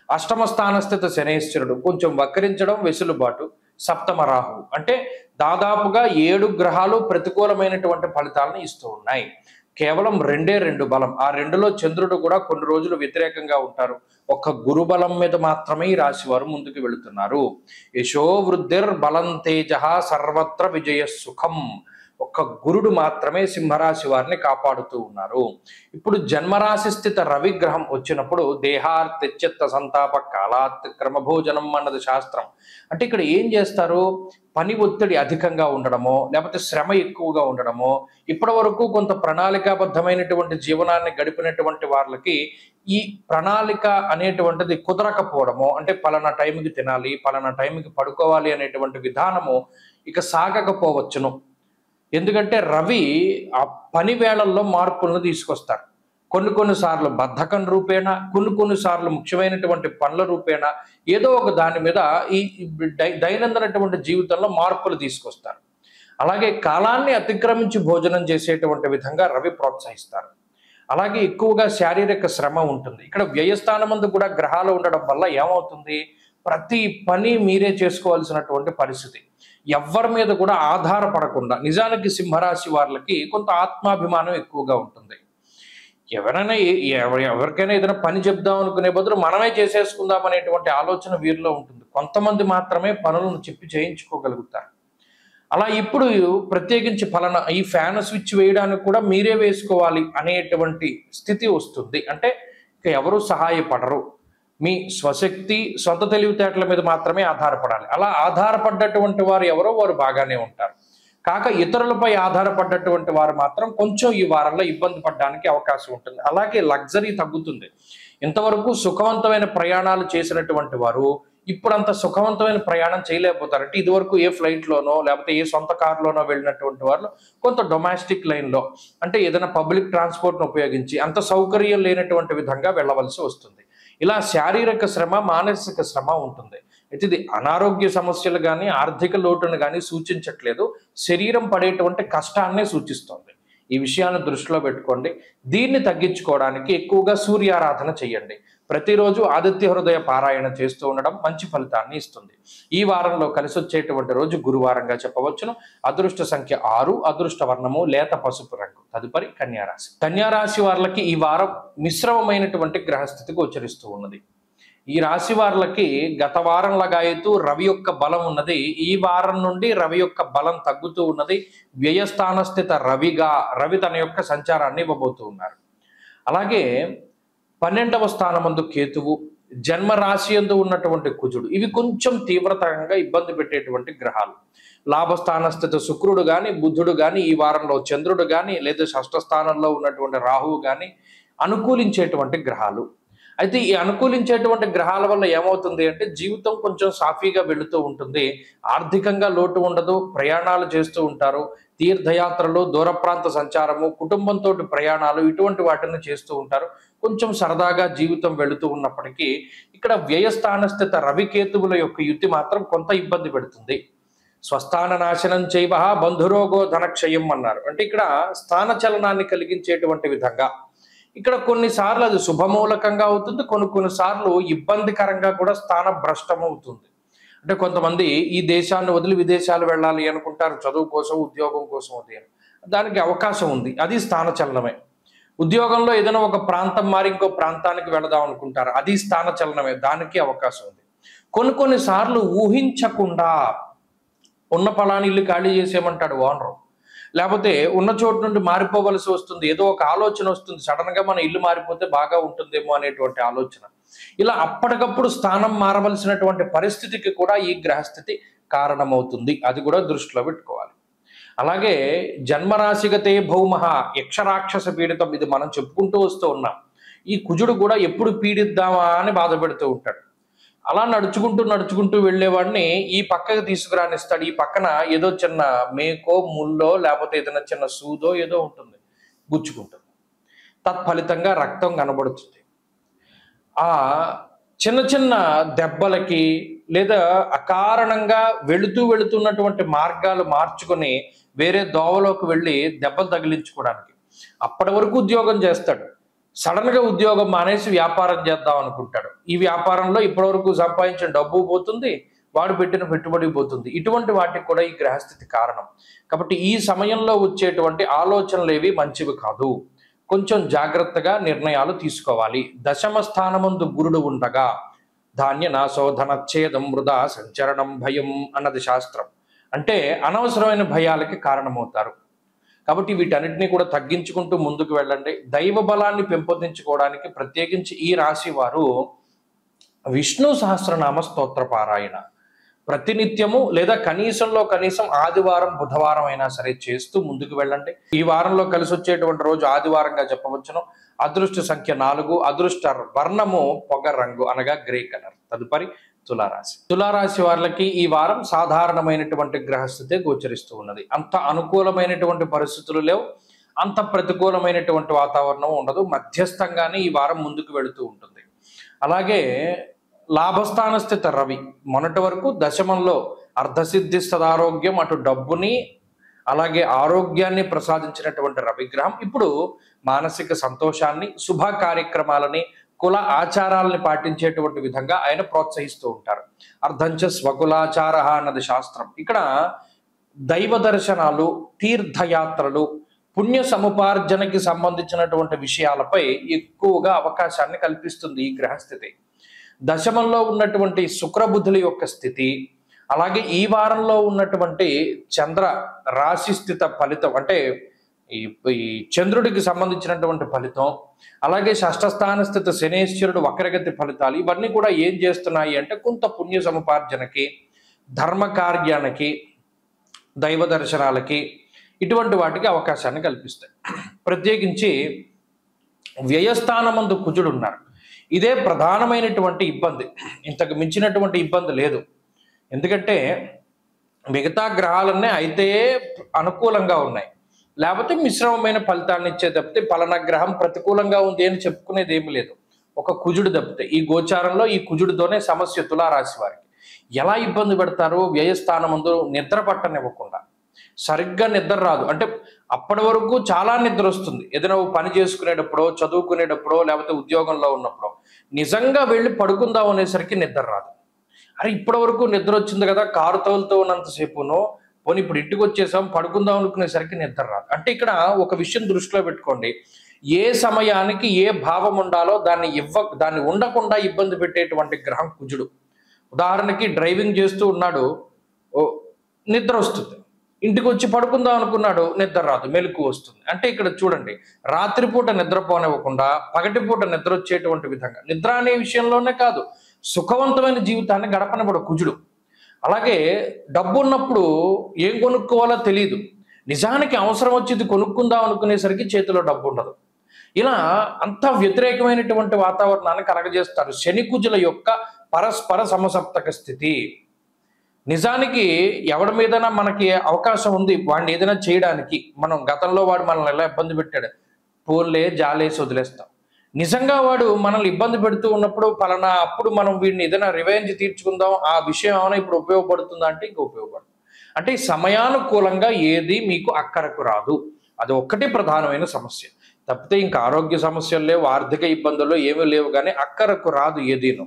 అష్టమ స్థాన స్థిత శనేశ్వరుడు కొంచెం వక్రించడం, వెసులుబాటు. సప్తమ రాహు. అంటే దాదాపుగా 7 గ్రహాలు ప్రతికూలమైనటువంటి ఫలితాలను ఇస్తూ ఉన్నాయి. కేవలం 2 బలం. ఆ 2లో చంద్రుడు కూడా కొన్ని రోజులు వ్యతిరేకంగా ఉంటారు. ఒక్క గురు బలం మీద మాత్రమే ఈ రాశి వారు ముందుకు వెళుతున్నారు. యశో వృద్ధిర్ బలం తేజ సర్వత్ర విజయ సుఖం. ఒక్క గురుడు మాత్రమే సింహరాశి వారిని కాపాడుతూ ఉన్నారు. ఇప్పుడు జన్మరాశి స్థిత రవిగ్రహం వచ్చినప్పుడు దేహార్తిచిత్త సంతాప కాలాత్ క్రమభోజనం అన్నది శాస్త్రం. అంటే ఇక్కడ ఏం చేస్తారు, పని ఒత్తిడి అధికంగా ఉండడమో, లేకపోతే శ్రమ ఎక్కువగా ఉండడమో, ఇప్పటి వరకు కొంత ప్రణాళికాబద్ధమైనటువంటి జీవనాన్ని గడిపినటువంటి వాళ్ళకి ఈ ప్రణాళిక అనేటువంటిది కుదరకపోవడమో, అంటే పలానా టైంకి తినాలి, పలానా టైంకి పడుకోవాలి అనేటువంటి విధానము ఇక సాగకపోవచ్చును. ఎందుకంటే రవి ఆ పని వేళల్లో మార్పులను తీసుకొస్తారు. కొన్నిసార్లు బద్ధకం రూపేణ, కొన్నిసార్లు ముఖ్యమైనటువంటి పనుల రూపేణ ఏదో ఒక దాని మీద ఈ దైనందినటువంటి జీవితంలో మార్పులు తీసుకొస్తారు. అలాగే కాలాన్ని అతిక్రమించి భోజనం చేసేటువంటి విధంగా రవి ప్రోత్సహిస్తారు. అలాగే ఎక్కువగా శారీరక శ్రమ ఉంటుంది. ఇక్కడ వ్యయస్థానమందు కూడా గ్రహాలు ఉండడం వల్ల ఏమవుతుంది, ప్రతి పని మీరే చేసుకోవాల్సినటువంటి పరిస్థితి. ఎవ్వరి మీద కూడా ఆధారపడకుండా, నిజానికి సింహరాశి వాళ్ళకి కొంత ఆత్మాభిమానం ఎక్కువగా ఉంటుంది. ఎవరైనా ఎవరికైనా ఏదైనా పని చెప్దాం అనుకునే బదులు మనమే చేసేసుకుందాం అనేటువంటి ఆలోచన వీరిలో ఉంటుంది. కొంతమంది మాత్రమే పనులను చెప్పి చేయించుకోగలుగుతారు. అలా ఇప్పుడు ప్రత్యేకించి ఫలానా ఈ ఫ్యాన్ స్విచ్ వేయడానికి కూడా మీరే వేసుకోవాలి అనేటువంటి స్థితి వస్తుంది. అంటే ఇక ఎవరు సహాయపడరు, మీ స్వశక్తి సొంత తెలివితేటల మీద మాత్రమే ఆధారపడాలి. అలా ఆధారపడ్డటువంటి వారు ఎవరో వారు బాగానే ఉంటారు. కాక ఇతరులపై ఆధారపడ్డటువంటి వారు మాత్రం కొంచెం ఈ వారంలో ఇబ్బంది పడడానికి అవకాశం ఉంటుంది. అలాగే లగ్జరీ తగ్గుతుంది. ఇంతవరకు సుఖవంతమైన ప్రయాణాలు చేసినటువంటి వారు ఇప్పుడు అంత సుఖవంతమైన ప్రయాణం చేయలేకపోతారు. అంటే ఇదివరకు ఏ ఫ్లైట్లోనో లేకపోతే ఏ సొంత కారులోనో వెళ్ళినటువంటి వాళ్ళు కొంత డొమెస్టిక్ లైన్లో, అంటే ఏదైనా పబ్లిక్ ట్రాన్స్పోర్ట్ను ఉపయోగించి అంత సౌకర్యం లేనటువంటి విధంగా వెళ్ళవలసి వస్తుంది. ఇలా శారీరక శ్రమ, మానసిక శ్రమ ఉంటుంది. అయితే ఇది అనారోగ్య సమస్యలు కానీ ఆర్థిక లోటును కానీ సూచించట్లేదు, శరీరం పడేటువంటి కష్టాన్నే సూచిస్తోంది. ఈ విషయాన్ని దృష్టిలో పెట్టుకోండి. దీన్ని తగ్గించుకోవడానికి ఎక్కువగా సూర్యారాధన చేయండి. ప్రతిరోజు ఆదిత్య హృదయ పారాయణ చేస్తూ ఉండడం మంచి ఫలితాన్ని ఇస్తుంది. ఈ వారంలో కలిసి వచ్చేటువంటి రోజు గురువారంగా చెప్పవచ్చును. అదృష్ట సంఖ్య 6, అదృష్ట వర్ణము లేత పసుపు రంగు. తదుపరి కన్యారాశి. కన్యారాశి వారికి ఈ వారం మిశ్రమమైనటువంటి గ్రహస్థితి గోచరిస్తూ ఉన్నది. ఈ రాశి వారికి గత వారం లగాయతూ రవి యొక్క బలం ఉన్నది. ఈ వారం నుండి రవి యొక్క బలం తగ్గుతూ ఉన్నది. వ్యయస్థాన స్థిత రవి తన యొక్క సంచారాన్ని ఇవ్వబోతూ ఉన్నారు. అలాగే 12వ స్థానమందు కేతువు, జన్మ రాశి యందు ఉన్నటువంటి కుజుడు, ఇవి కొంచెం తీవ్రతంగా ఇబ్బంది పెట్టేటువంటి గ్రహాలు. లాభస్థాన స్థిత శుక్రుడు కానీ, బుధుడు కానీ, ఈ వారంలో చంద్రుడు కానీ, లేదా షష్ఠ స్థానంలో ఉన్నటువంటి రాహువు కానీ అనుకూలించేటువంటి గ్రహాలు. అయితే ఈ అనుకూలించేటువంటి గ్రహాల వల్ల ఏమవుతుంది అంటే జీవితం కొంచెం సాఫీగా వెళుతూ ఉంటుంది. ఆర్థికంగా లోటు ఉండదు, ప్రయాణాలు చేస్తూ ఉంటారు. తీర్థయాత్రలు, దూర ప్రాంత సంచారము, కుటుంబంతో ప్రయాణాలు, ఇటువంటి వాటిని చేస్తూ ఉంటారు. కొంచెం సరదాగా జీవితం వెళుతూ ఉన్నప్పటికీ ఇక్కడ వ్యయస్థాన స్థిత రవికేతువుల యొక్క యుతి మాత్రం కొంత ఇబ్బంది పెడుతుంది. స్వస్థాన నాశనం చైవ బంధురోగో ధనక్షయం అన్నారు. అంటే ఇక్కడ స్థాన చలనాన్ని కలిగించేటువంటి విధంగా ఇక్కడ కొన్నిసార్లు అది శుభమూలకంగా అవుతుంది, కొన్నిసార్లు ఇబ్బందికరంగా కూడా స్థాన భ్రష్టం అవుతుంది. అంటే కొంతమంది ఈ దేశాన్ని వదిలి విదేశాలు వెళ్ళాలి అనుకుంటారు, చదువు కోసం, ఉద్యోగం కోసం. దానికి అవకాశం ఉంది, అది స్థాన చలనమే. ఉద్యోగంలో ఏదైనా ఒక ప్రాంతం మారి ఇంకో ప్రాంతానికి వెళదాం అనుకుంటారు, అది స్థాన చలనమే, దానికి అవకాశం ఉంది. కొన్నిసార్లు ఊహించకుండా ఉన్న ఫలాని ఇల్లు ఖాళీ చేసేయమంటాడు ఓనరు, లేకపోతే ఉన్న చోటు నుండి మారిపోవలసి వస్తుంది, ఏదో ఒక ఆలోచన వస్తుంది, సడన్ గా మన ఇల్లు మారిపోతే బాగా ఉంటుందేమో అనేటువంటి ఆలోచన. ఇలా అప్పటికప్పుడు స్థానం మారవలసినటువంటి పరిస్థితికి కూడా ఈ గ్రహస్థితి కారణమవుతుంది. అది కూడా దృష్టిలో పెట్టుకోవాలి. అలాగే జన్మరాశిగతే భౌమః యక్షరాక్షస పీడితం, ఇది మనం చెప్పుకుంటూ వస్తూ ఉన్నాం. ఈ కుజుడు కూడా ఎప్పుడు పీడిద్దామా అని బాధపెడుతూ ఉంటాడు. అలా నడుచుకుంటూ వెళ్ళేవాడిని ఈ పక్కకి తీసుకురానిస్తాడు. ఈ పక్కన ఏదో చిన్న మేకో, ముల్లో, లేకపోతే ఏదైనా చిన్న సూదో ఏదో ఉంటుంది, గుచ్చుకుంటుంది. తత్ఫలితంగా రక్తం కనబడుతుంది. ఆ చిన్న చిన్న దెబ్బలకి లేదా అకారణంగా వెళుతున్నటువంటి మార్గాలు మార్చుకొని వేరే దోవలోకి వెళ్ళి దెబ్బలు తగిలించుకోవడానికి. అప్పటి వరకు ఉద్యోగం చేస్తాడు, సడన్ గా ఉద్యోగం మానేసి వ్యాపారం చేద్దాం అనుకుంటాడు. ఈ వ్యాపారంలో ఇప్పటివరకు సంపాదించిన డబ్బు పోతుంది, వాడు పెట్టిన పెట్టుబడి పోతుంది. ఇటువంటి వాటికి కూడా ఈ గ్రహస్థితి కారణం. కాబట్టి ఈ సమయంలో వచ్చేటువంటి ఆలోచనలు ఏవి మంచివి కాదు. కొంచెం జాగ్రత్తగా నిర్ణయాలు తీసుకోవాలి. దశమ స్థానమందు గురుడు ఉండగా ధాన్య నాశోధనచ్ఛేదం వృధా సంచరణం భయం అన్నది శాస్త్రం. అంటే అనవసరమైన భయాలకి కారణమవుతారు. కాబట్టి వీటన్నిటినీ కూడా తగ్గించుకుంటూ ముందుకు వెళ్ళండి. దైవ బలాన్ని పెంపొందించుకోవడానికి ప్రత్యేకించి ఈ రాశి వారు విష్ణు సహస్రనామ స్తోత్ర పారాయణ ప్రతినిత్యము లేదా కనీసం ఆదివారం, బుధవారం అయినా సరే చేస్తూ ముందుకు వెళ్ళండి. ఈ వారంలో కలిసి వచ్చేటువంటి రోజు ఆదివారంగా చెప్పవచ్చును. అదృష్ట సంఖ్య 4, అదృష్ట వర్ణము పొగ రంగు అనగా గ్రే కలర్. తదుపరి తులారాశి. తులారాశి వాళ్ళకి ఈ వారం సాధారణమైనటువంటి గ్రహస్థితే గోచరిస్తూ ఉన్నది. అంత అనుకూలమైనటువంటి పరిస్థితులు లేవు, అంత ప్రతికూలమైనటువంటి వాతావరణం ఉండదు. మధ్యస్థంగానే ఈ వారం ముందుకు వెళుతూ ఉంటుంది. అలాగే లాభస్థాన స్థిత రవి మొన్నటి వరకు దశమంలో అర్ధసిద్ధి సదారోగ్యం, అటు డబ్బుని అలాగే ఆరోగ్యాన్ని ప్రసాదించినటువంటి రవిగ్రహం ఇప్పుడు మానసిక సంతోషాన్ని, శుభ కార్యక్రమాలని, కుల ఆచారాలని పాటించేటువంటి విధంగా ఆయన ప్రోత్సహిస్తూ ఉంటారు. అర్ధంచ స్వకులాచార అన్నది శాస్త్రం. ఇక్కడ దైవ దర్శనాలు, తీర్థయాత్రలు, పుణ్య సముపార్జనకి సంబంధించినటువంటి విషయాలపై ఎక్కువగా అవకాశాన్ని కల్పిస్తుంది ఈ గ్రహస్థితి. దశమంలో ఉన్నటువంటి శుక్రబుధుల యొక్క స్థితి, అలాగే ఈ వారంలో ఉన్నటువంటి చంద్ర రాశి స్థిత ఫలితం, అంటే ఈ చంద్రుడికి సంబంధించినటువంటి ఫలితం, అలాగే షష్ఠస్థాన స్థిత శనేశ్వరుడు వక్రగతి ఫలితాలు, ఇవన్నీ కూడా ఏం చేస్తున్నాయి అంటే కొంత పుణ్య సముపార్జనకి, ధర్మ కార్యానికి, దైవ దర్శనాలకి, ఇటువంటి వాటికి అవకాశాన్ని కల్పిస్తాయి. ప్రత్యేకించి వ్యయస్థానమందు కుజుడు ఉన్నారు. ఇదే ప్రధానమైనటువంటి ఇబ్బంది, ఇంతకు మించినటువంటి ఇబ్బంది లేదు. ఎందుకంటే మిగతా గ్రహాలన్నీ అయితే అనుకూలంగా ఉన్నాయి, లేకపోతే మిశ్రమమైన ఫలితాన్ని ఇచ్చే తప్పితే పలానా గ్రహం ప్రతికూలంగా ఉంది అని చెప్పుకునేది ఏమి లేదు. ఒక కుజుడు తప్పితే ఈ గోచారంలో ఈ కుజుడితోనే సమస్య తులారాశి వారికి. ఎలా ఇబ్బంది పెడతారు? వ్యయస్థానమందు నిద్ర పట్టనివ్వకుండా, సరిగ్గా నిద్ర రాదు. అంటే అప్పటి వరకు చాలా నిద్ర వస్తుంది, ఏదైనా పని చేసుకునేటప్పుడో, చదువుకునేటప్పుడో, లేకపోతే ఉద్యోగంలో ఉన్నప్పుడో. నిజంగా వెళ్ళి పడుకుందాం అనేసరికి నిద్ర రాదు. అరే ఇప్పటి వరకు నిద్ర వచ్చింది కదా, కారు తోలుతూ ఉన్నంతసేపునో, పోనీ ఇప్పుడు ఇంటికి వచ్చేసాం పడుకుందాం అనుకునేసరికి నిద్ర రాదు. అంటే ఇక్కడ ఒక విషయం దృష్టిలో పెట్టుకోండి, ఏ సమయానికి ఏ భావం ఉండాలో దాన్ని ఉండకుండా ఇబ్బంది పెట్టేటువంటి గ్రహం కుజుడు. ఉదాహరణకి డ్రైవింగ్ చేస్తూ ఉన్నాడు, నిద్ర వస్తుంది, ఇంటికి వచ్చి పడుకుందాం అనుకున్నాడు, నిద్ర రాదు, మెలకు వస్తుంది. అంటే ఇక్కడ చూడండి, రాత్రిపూట నిద్రపోనివ్వకుండా పగటిపూట నిద్ర వచ్చేటువంటి విధంగా, నిద్ర అనే విషయంలోనే కాదు, సుఖవంతమైన జీవితాన్ని గడపనివ్వడు కుజుడు. అలాగే డబ్బు ఉన్నప్పుడు ఏం కొనుక్కోవాలో తెలియదు, నిజానికి అవసరం వచ్చేది కొనుక్కుందాం అనుకునేసరికి చేతిలో డబ్బు ఉండదు. ఇలా అంతా వ్యతిరేకమైనటువంటి వాతావరణాన్ని కలగజేస్తారు శని కుజుల యొక్క పరస్పర సమసప్తక స్థితి. నిజానికి ఎవడి మీదైనా మనకి అవకాశం ఉంది వాడిని ఏదైనా చేయడానికి, మనం గతంలో వాడు మనల్ని ఎలా ఇబ్బంది పెట్టాడు, పోన్లే జాలేసి వదిలేస్తాం. నిజంగా వాడు మనల్ని ఇబ్బంది పెడుతూ ఉన్నప్పుడు పలానా అప్పుడు మనం వీడిని ఏదైనా రివెంజ్ తీర్చుకుందాం, ఆ విషయం ఏమైనా ఇప్పుడు ఉపయోగపడుతుందా అంటే ఇంకా ఉపయోగపడుతుంది. అంటే సమయానుకూలంగా ఏది మీకు అక్కరకు రాదు, అది ఒక్కటే ప్రధానమైన సమస్య. తప్పితే ఇంకా ఆరోగ్య సమస్యలు లేవు, ఆర్థిక ఇబ్బందులు ఏమీ లేవు, కానీ అక్కరకు రాదు ఏదీను.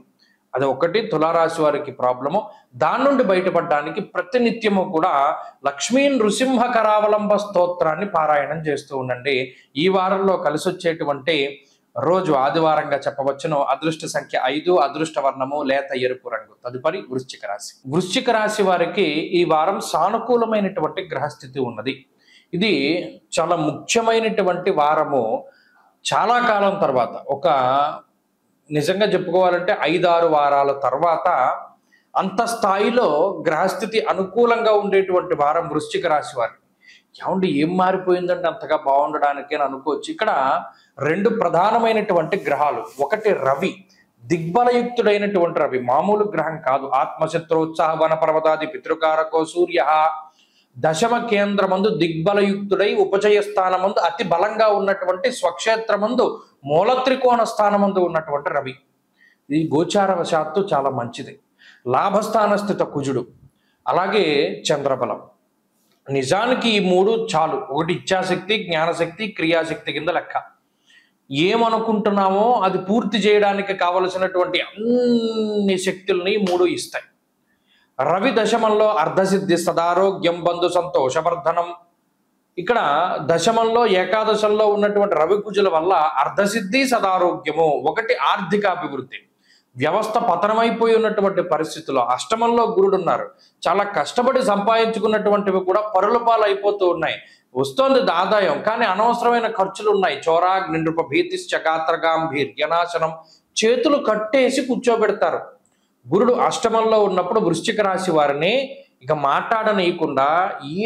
అది ఒకటి తులారాశి వారికి ప్రాబ్లము. దాని నుండి బయటపడడానికి ప్రతినిత్యము కూడా లక్ష్మీ నృసింహ కరావలంబ స్తోత్రాన్ని పారాయణం చేస్తూ ఉండండి. ఈ వారంలో కలిసి వచ్చేటువంటి రోజు ఆదివారంగా చెప్పవచ్చును. అదృష్ట సంఖ్య 5, అదృష్ట వర్ణము లేత ఎరుపు రంగు. తదుపరి వృశ్చిక రాశి. వృశ్చిక రాశి వారికి ఈ వారం సానుకూలమైనటువంటి గ్రహస్థితి ఉన్నది. ఇది చాలా ముఖ్యమైనటువంటి వారము. చాలా కాలం తర్వాత, ఒక నిజంగా చెప్పుకోవాలంటే 5-6 వారాల తర్వాత అంత స్థాయిలో గ్రహస్థితి అనుకూలంగా ఉండేటువంటి వారం వృశ్చిక రాశి వారికి. ఏమండి ఏం మారిపోయిందంటే అంతగా బాగుండడానికి అని అనుకోవచ్చు. ఇక్కడ 2 ప్రధానమైనటువంటి గ్రహాలు, ఒకటి రవి, దిగ్బలయుక్తుడైనటువంటి రవి, మామూలు గ్రహం కాదు. ఆత్మశత్రోత్సాహ వన పర్వతాది పితృకారకో సూర్య, దశమ కేంద్రమందు దిగ్బలయుక్తుడై ఉపచయ స్థానమందు అతి బలంగా ఉన్నటువంటి స్వక్షేత్రమందు మూల త్రికోణ స్థానమందు ఉన్నటువంటి రవి. ఈ గోచారవశాత్తు చాలా మంచిది. లాభస్థాన స్థిత కుజుడు, అలాగే చంద్రబలం. నిజానికి ఈ 3 చాలు. ఒకటి ఇచ్ఛాశక్తి, జ్ఞానశక్తి, క్రియాశక్తి కింద లెక్క. ఏమనుకుంటున్నామో అది పూర్తి చేయడానికి కావలసినటువంటి అన్ని శక్తుల్ని 3 ఇస్తాయి. రవి దశమంలో అర్ధసిద్ధి, సదారోగ్యం, బంధు సంతోషవర్ధనం. ఇక్కడ దశమంలో ఏకాదశంలో ఉన్నటువంటి రవి కుజుల వల్ల అర్ధసిద్ధి, సదారోగ్యము. ఒకటి ఆర్థికాభివృద్ధి, వ్యవస్థ పతనమైపోయి ఉన్నటువంటి పరిస్థితుల్లో. అష్టమంలో గురుడు ఉన్నారు, చాలా కష్టపడి సంపాదించుకున్నటువంటివి కూడా పరుల పాలు అయిపోతూ ఉన్నాయి. వస్తోంది ఆదాయం, కానీ అనవసరమైన ఖర్చులు ఉన్నాయి. చోరాగ్ని నృప భీతిశ్చ గాత్రగాంభీర్యనాశనం. చేతులు కట్టేసి కూర్చోబెడతారు. గురుడు అష్టమంలో ఉన్నప్పుడు వృశ్చిక రాశి వారిని ఇక మాట్లాడనీయకుండా,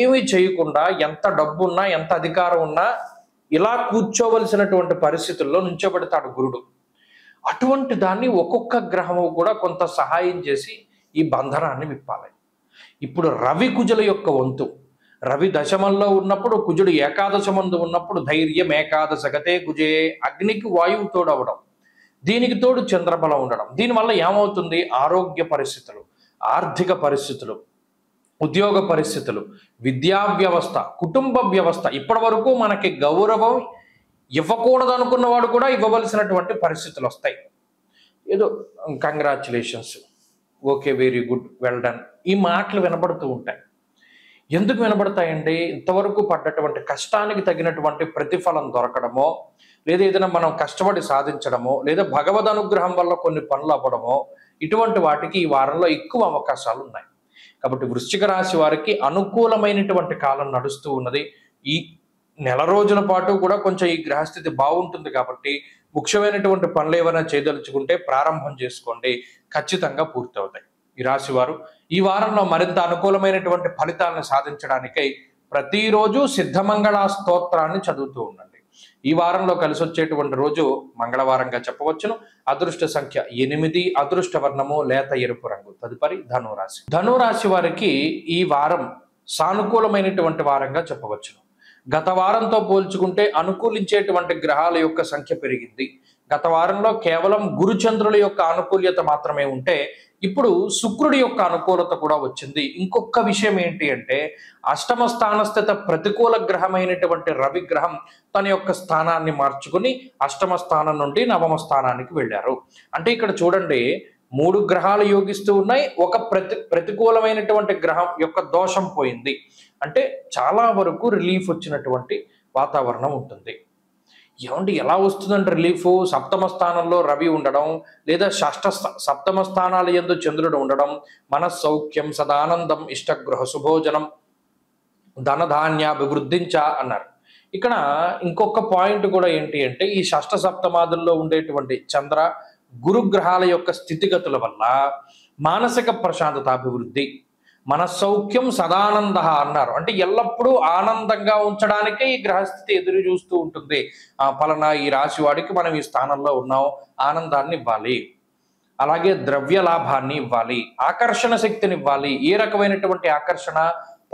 ఏమీ చేయకుండా, ఎంత డబ్బు ఉన్నా ఎంత అధికారం ఉన్నా ఇలా కూర్చోవలసినటువంటి పరిస్థితుల్లో నుంచోబెడతాడు గురుడు. అటువంటి దాన్ని ఒక్కొక్క గ్రహము కూడా కొంత సహాయం చేసి ఈ బంధనాన్ని విప్పాలి. ఇప్పుడు రవి కుజుల యొక్క వంతు. రవి దశమంలో ఉన్నప్పుడు, కుజుడు ఏకాదశమందు ఉన్నప్పుడు ధైర్యం ఏకాదశ గతే కుజే, అగ్నికి వాయువు తోడవడం, దీనికి తోడు చంద్రబలం ఉండడం. దీనివల్ల ఏమవుతుంది? ఆరోగ్య పరిస్థితులు, ఆర్థిక పరిస్థితులు, ఉద్యోగ పరిస్థితులు, విద్యా వ్యవస్థ, కుటుంబ వ్యవస్థ, ఇప్పటి వరకు మనకి గౌరవం ఇవ్వకూడదు అనుకున్న వాడు కూడా ఇవ్వవలసినటువంటి పరిస్థితులు వస్తాయి. ఏదో congratulations, okay, very good, well done, ఈ మాటలు వినబడుతూ ఉంటాయి. ఎందుకు వినబడతాయండి? ఇంతవరకు పడ్డటువంటి కష్టానికి తగినటువంటి ప్రతిఫలం దొరకడమో, లేదా ఏదైనా మనం కష్టపడి సాధించడమో, లేదా భగవద్ అనుగ్రహం వల్ల కొన్ని పనులు అవ్వడమో, ఇటువంటి వాటికి ఈ వారంలో ఎక్కువ అవకాశాలు ఉన్నాయి. కాబట్టి వృశ్చిక రాశి వారికి అనుకూలమైనటువంటి కాలం నడుస్తూ ఉన్నది. ఈ నెల రోజుల పాటు కూడా కొంచెం ఈ గ్రహస్థితి బాగుంటుంది కాబట్టి ముఖ్యమైనటువంటి పనులు ఏమైనా చేయదలుచుకుంటే ప్రారంభం చేసుకోండి, ఖచ్చితంగా పూర్తవుతాయి. ఈ రాశి వారు ఈ వారంలో మరింత అనుకూలమైనటువంటి ఫలితాలను సాధించడానికై ప్రతిరోజు సిద్ధమంగళ స్తోత్రాన్ని చదువుతూ ఉండండి. ఈ వారంలో కలిసి వచ్చేటువంటి రోజు మంగళవారంగా చెప్పవచ్చును. అదృష్ట సంఖ్య 8, అదృష్ట వర్ణము లేత ఎరుపు రంగు. తదుపరి ధనురాశి. ధనురాశి వారికి ఈ వారం సానుకూలమైనటువంటి వారంగా చెప్పవచ్చును. గత వారంతో పోల్చుకుంటే అనుకూలించేటువంటి గ్రహాల యొక్క సంఖ్య పెరిగింది. గత వారంలో కేవలం గురుచంద్రుల యొక్క అనుకూల్యత మాత్రమే ఉంటే ఇప్పుడు శుక్రుడి యొక్క అనుకూలత కూడా వచ్చింది. ఇంకొక విషయం ఏంటి అంటే అష్టమ స్థానస్థిత ప్రతికూల గ్రహమైనటువంటి రవి గ్రహం తన యొక్క స్థానాన్ని మార్చుకుని అష్టమ స్థానం నుండి నవమ స్థానానికి వెళ్ళారు. అంటే ఇక్కడ చూడండి, 3 గ్రహాలు యోగిస్తూ ఉన్నాయి, ఒక ప్రతికూలమైనటువంటి గ్రహం యొక్క దోషం పోయింది. అంటే చాలా వరకు రిలీఫ్ వచ్చినటువంటి వాతావరణం ఉంటుంది. ఏమండి ఎలా వస్తుందంటే రిలీఫ్? సప్తమ స్థానంలో రవి ఉండడం, లేదా సప్తమ స్థానాల యందు చంద్రుడు ఉండడం, మనస్సౌఖ్యం సదానందం ఇష్టగృహ శుభోజనం ధనధాన్యాభివృద్ధించ అన్నారు. ఇక్కడ ఇంకొక పాయింట్ కూడా ఏంటి అంటే ఈ షష్ఠ సప్తమాదుల్లో ఉండేటువంటి చంద్ర గురుగ్రహాల యొక్క స్థితిగతుల వల్ల మానసిక ప్రశాంతత అభివృద్ధి, మనస్సౌఖ్యం సదానంద అన్నారు. అంటే ఎల్లప్పుడూ ఆనందంగా ఉంచడానికే ఈ గ్రహస్థితి ఎదురు చూస్తూ ఉంటుంది. ఫలానా ఈ రాశి వాడికి మనం ఈ స్థానంలో ఉన్నాం, ఆనందాన్ని ఇవ్వాలి, అలాగే ద్రవ్య లాభాన్ని ఇవ్వాలి, ఆకర్షణ శక్తిని ఇవ్వాలి. ఏ రకమైనటువంటి ఆకర్షణ?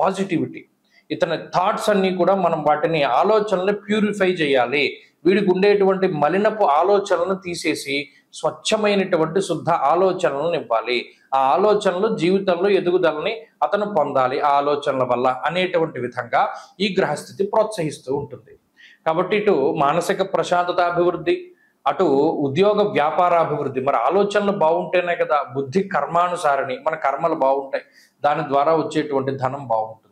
పాజిటివిటీ. ఇతని థాట్స్ అన్ని కూడా మనం వాటిని ఆలోచనలు ప్యూరిఫై చేయాలి. వీడికి ఉండేటువంటి మలినపు ఆలోచనలను తీసేసి స్వచ్ఛమైనటువంటి శుద్ధ ఆలోచనలను ఇవ్వాలి. ఆ ఆలోచనలు జీవితంలో ఎదుగుదలని అతను పొందాలి ఆ ఆలోచనల వల్ల అనేటువంటి విధంగా ఈ గ్రహస్థితి ప్రోత్సహిస్తూ ఉంటుంది. కాబట్టి ఇటు మానసిక ప్రశాంతత అభివృద్ధి, అటు ఉద్యోగ వ్యాపార అభివృద్ధి. మరి ఆలోచనలు బాగుంటేనే కదా బుద్ధి కర్మానుసారిని, మన కర్మలు బాగుంటాయి, దాని ద్వారా వచ్చేటువంటి ధనం బాగుంటుంది.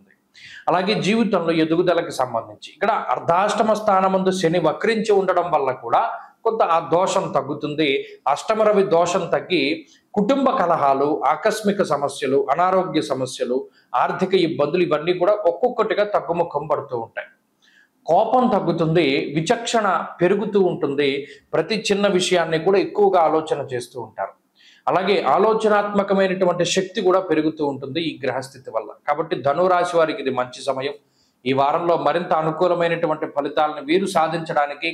అలాగే జీవితంలో ఎదుగుదలకు సంబంధించి ఇక్కడ అర్ధాష్టమ స్థానమందు శని వక్రించి ఉండడం వల్ల కూడా కొంత ఆ దోషం తగ్గుతుంది. అష్టమ రవి దోషం తగ్గి కుటుంబ కలహాలు, ఆకస్మిక సమస్యలు, అనారోగ్య సమస్యలు, ఆర్థిక ఇబ్బందులు ఇవన్నీ కూడా ఒక్కొక్కటిగా తగ్గుముఖం పడుతూ ఉంటాయి. కోపం తగ్గుతుంది, విచక్షణ పెరుగుతూ ఉంటుంది, ప్రతి చిన్న విషయాన్ని కూడా ఎక్కువగా ఆలోచన చేస్తూ ఉంటారు. అలాగే ఆలోచనాత్మకమైనటువంటి శక్తి కూడా పెరుగుతూ ఉంటుంది ఈ గ్రహస్థితి వల్ల. కాబట్టి ధనురాశి వారికి ఇది మంచి సమయం. ఈ వారంలో మరింత అనుకూలమైనటువంటి ఫలితాలను వీరు సాధించడానికి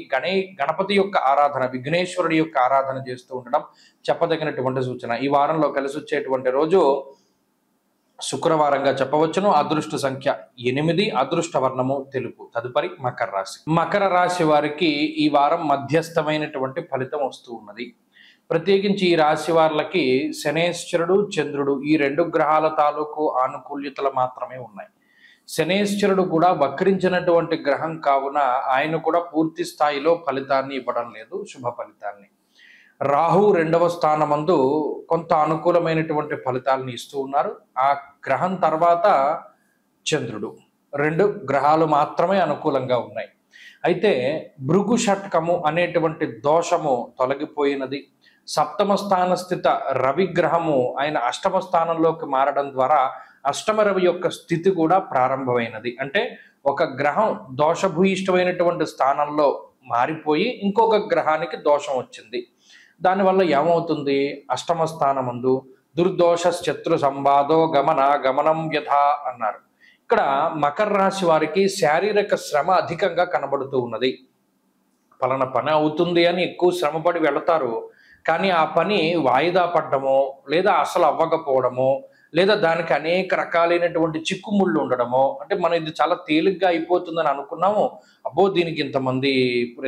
గణపతి యొక్క ఆరాధన, విఘ్నేశ్వరుడి యొక్క ఆరాధన చేస్తూ ఉండడం చెప్పదగినటువంటి సూచన. ఈ వారంలో కలిసి వచ్చేటువంటి రోజు శుక్రవారంగా చెప్పవచ్చును. అదృష్ట సంఖ్య 8, అదృష్ట వర్ణము తెలుపు. తదుపరి మకర రాశి. మకర రాశి వారికి ఈ వారం మధ్యస్థమైనటువంటి ఫలితం వస్తూ ఉన్నది. ప్రత్యేకించి ఈ రాశి వారికి శనేశ్వరుడు, చంద్రుడు ఈ 2 గ్రహాల తాలూకు ఆనుకూల్యతలు మాత్రమే ఉన్నాయి. శనేశ్వరుడు కూడా వక్రించినటువంటి గ్రహం కావున ఆయన కూడా పూర్తి స్థాయిలో ఫలితాన్ని ఇవ్వడం లేదు, శుభ ఫలితాన్ని. రాహు 2వ స్థానమందు కొంత అనుకూలమైనటువంటి ఫలితాలను ఇస్తూ ఉన్నారు. ఆ గ్రహం తర్వాత చంద్రుడు, 2 గ్రహాలు మాత్రమే అనుకూలంగా ఉన్నాయి. అయితే భృగు షట్కము అనేటువంటి దోషము తొలగిపోయినది. సప్తమ స్థాన స్థిత రవిగ్రహము ఆయన అష్టమ స్థానంలోకి మారడం ద్వారా అష్టమ రవి యొక్క స్థితి కూడా ప్రారంభమైనది. అంటే ఒక గ్రహం దోషభూయిష్టమైనటువంటి స్థానంలో మారిపోయి ఇంకొక గ్రహానికి దోషం వచ్చింది. దానివల్ల ఏమవుతుంది? అష్టమ స్థానమందు దుర్దోష శత్రు సంవాదో గమనం యథా అన్నారు. ఇక్కడ మకర రాశి వారికి శారీరక శ్రమ అధికంగా కనబడుతూ ఉన్నది. పలానా పని అవుతుంది అని ఎక్కువ శ్రమపడి వెళతారు, కానీ ఆ పని వాయిదా పడ్డమో, లేదా అసలు అవ్వకపోవడమో, లేదా దానికి అనేక రకాలైనటువంటి చిక్కుముళ్ళు ఉండడమో, అంటే మనం ఇది చాలా తేలిగ్గా అయిపోతుందని అనుకున్నాము, అబ్బో దీనికి ఇంతమంది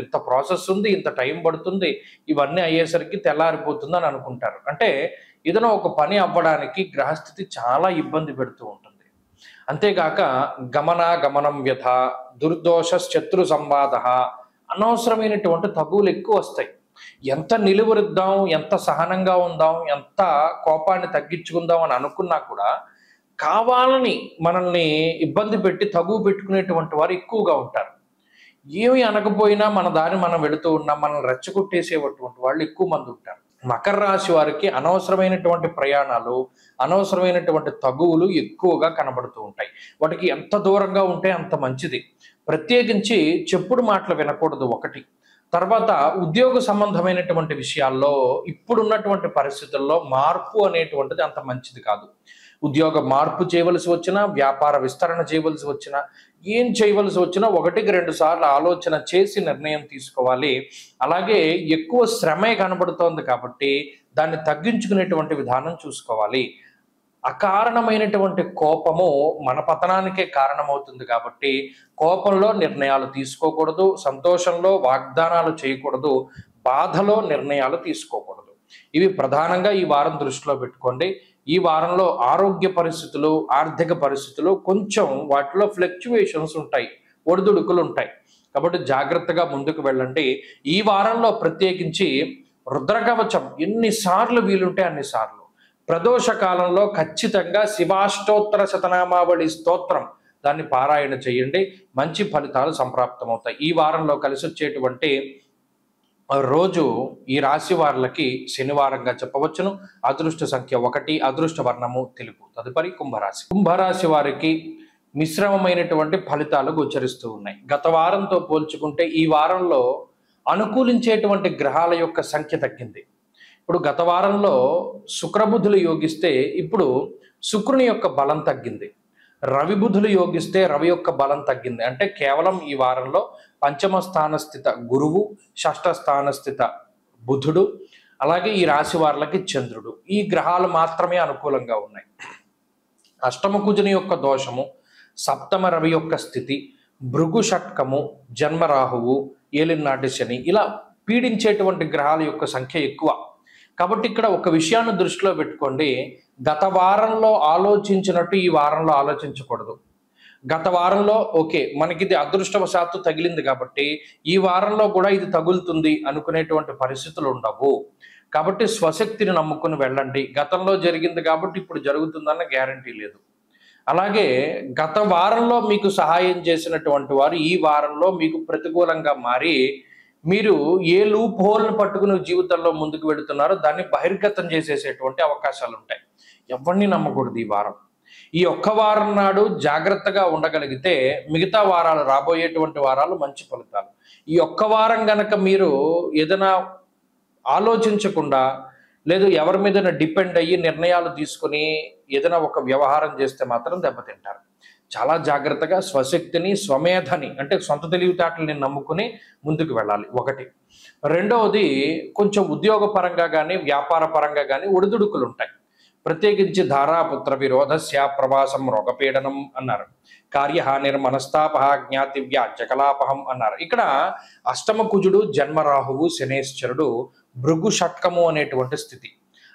ఇంత ప్రాసెస్ ఉంది, ఇంత టైం పడుతుంది, ఇవన్నీ అయ్యేసరికి తెల్లారిపోతుంది అని అనుకుంటారు. అంటే ఏదైనా ఒక పని అవ్వడానికి గ్రహస్థితి చాలా ఇబ్బంది పెడుతూ ఉంటుంది. అంతేగాక గమనం వ్యథ, దుర్దోష శత్రు సంవాద, అనవసరమైనటువంటి తగువులు ఎక్కువ వస్తాయి. ఎంత నిలువరిద్దాం, ఎంత సహనంగా ఉందాం, ఎంత కోపాన్ని తగ్గించుకుందాం అని అనుకున్నా కూడా కావాలని మనల్ని ఇబ్బంది పెట్టి తగువు పెట్టుకునేటువంటి వారు ఎక్కువగా ఉంటారు. ఏమి అనకపోయినా మన దారి మనం వెళుతూ ఉన్నాం, మనల్ని రెచ్చగొట్టేసేటువంటి వాళ్ళు ఎక్కువ మంది ఉంటారు. మకర రాశి వారికి అనవసరమైనటువంటి ప్రయాణాలు, అనవసరమైనటువంటి తగువులు ఎక్కువగా కనబడుతూ ఉంటాయి. వాటికి ఎంత దూరంగా ఉంటే అంత మంచిది. ప్రత్యేకించి చెప్పుడు మాటలు వినకూడదు ఒకటి. తర్వాత ఉద్యోగ సంబంధమైనటువంటి విషయాల్లో ఇప్పుడున్నటువంటి పరిస్థితుల్లో మార్పు అనేటువంటిది అంత మంచిది కాదు. ఉద్యోగ మార్పు చేయవలసి వచ్చినా, వ్యాపార విస్తరణ చేయవలసి వచ్చినా, ఏం చేయవలసి వచ్చినా 1-2 సార్లు ఆలోచన చేసి నిర్ణయం తీసుకోవాలి. అలాగే ఎక్కువ శ్రమే కనబడుతోంది కాబట్టి దాన్ని తగ్గించుకునేటువంటి విధానం చూసుకోవాలి. అకారణమైనటువంటి కోపము మన పతనానికే కారణమవుతుంది కాబట్టి కోపంలో నిర్ణయాలు తీసుకోకూడదు, సంతోషంలో వాగ్దానాలు చేయకూడదు, బాధలో నిర్ణయాలు తీసుకోకూడదు. ఇవి ప్రధానంగా ఈ వారం దృష్టిలో పెట్టుకోండి. ఈ వారంలో ఆరోగ్య పరిస్థితులు, ఆర్థిక పరిస్థితులు కొంచెం వాటిలో ఫ్లక్చువేషన్స్ ఉంటాయి, ఒడిదుడుకులు ఉంటాయి. కాబట్టి జాగ్రత్తగా ముందుకు వెళ్ళండి. ఈ వారంలో ప్రత్యేకించి రుద్రకవచం ఎన్నిసార్లు వీలుంటే అన్నిసార్లు, ప్రదోష కాలంలో ఖచ్చితంగా శివాష్టోత్తర శతనామావళి స్తోత్రం దాన్ని పారాయణ చేయండి. మంచి ఫలితాలు సంప్రాప్తమవుతాయి. ఈ వారంలో కలిసి వచ్చేటువంటి రోజు ఈ రాశి వారికి శనివారంగా చెప్పవచ్చును. అదృష్ట సంఖ్య 1, అదృష్ట వర్ణము తెలుపు. తదుపరి కుంభరాశి. కుంభరాశి వారికి మిశ్రమమైనటువంటి ఫలితాలు గోచరిస్తూ ఉన్నాయి. గత వారంతో పోల్చుకుంటే ఈ వారంలో అనుకూలించేటువంటి గ్రహాల యొక్క సంఖ్య తగ్గింది. ఇప్పుడు గత వారంలో శుక్రబుధులు యోగిస్తే ఇప్పుడు శుక్రుని యొక్క బలం తగ్గింది. రవి బుధులు యోగిస్తే రవి యొక్క బలం తగ్గింది. అంటే కేవలం ఈ వారంలో పంచమ స్థాన స్థిత గురువు, షష్ఠ స్థాన స్థిత బుధుడు, అలాగే ఈ రాశి వారులకి చంద్రుడు, ఈ గ్రహాలు మాత్రమే అనుకూలంగా ఉన్నాయి. అష్టమ కుజుని యొక్క దోషము, సప్తమ రవి యొక్క స్థితి, భృగు షట్కము, జన్మరాహువు, ఏలినాటి శని, ఇలా పీడించేటువంటి గ్రహాల యొక్క సంఖ్య ఎక్కువ. కాబట్టి ఇక్కడ ఒక విషయాన్ని దృష్టిలో పెట్టుకోండి. గత వారంలో ఆలోచించినట్టు ఈ వారంలో ఆలోచించకూడదు. గత వారంలో ఓకే మనకి ఇది అదృష్టవశాత్తు తగిలింది కాబట్టి ఈ వారంలో కూడా ఇది తగులుతుంది అనుకునేటువంటి పరిస్థితులు ఉండవు. కాబట్టి స్వశక్తిని నమ్ముకుని వెళ్ళండి. గతంలో జరిగింది కాబట్టి ఇప్పుడు జరుగుతుందన్న గ్యారంటీ లేదు. అలాగే గత వారంలో మీకు సహాయం చేసినటువంటి వారు ఈ వారంలో మీకు ప్రతికూలంగా మారి మీరు ఏ లూప్ హోల్ని పట్టుకుని జీవితంలో ముందుకు వెళుతున్నారో దాన్ని బహిర్గతం చేసేసేటువంటి అవకాశాలు ఉంటాయి. ఎవరిని నమ్మకూడదు ఈ వారం. ఈ ఒక్క వారం నాడు జాగ్రత్తగా ఉండగలిగితే మిగతా వారాలు, రాబోయేటువంటి వారాలు మంచి ఫలితాలు. ఈ ఒక్క వారం గనక మీరు ఏదైనా ఆలోచించకుండా లేదు ఎవరి మీద డిపెండ్ అయ్యి నిర్ణయాలు తీసుకుని ఏదైనా ఒక వ్యవహారం చేస్తే మాత్రం దెబ్బతింటారు. చాలా జాగ్రత్తగా స్వశక్తిని, స్వమేధని అంటే సొంత తెలివితేటల్ని నమ్ముకుని ముందుకు వెళ్ళాలి. ఒకటి. రెండవది, కొంచెం ఉద్యోగ పరంగా కానీ వ్యాపార పరంగా కానీ ఒడిదుడుకులు ఉంటాయి. ప్రత్యేకించి ధారాపుత్ర విరోధస్య ప్రవాసం రోగపీడనం అన్నారు. కార్యహానిర్ మనస్తాప జ్ఞాతి వ్యాజ్యకలాపహం అన్నారు. ఇక్కడ అష్టమ కుజుడు, జన్మరాహువు, శనేశ్వరుడు, భృగు షట్కము అనేటువంటి స్థితి.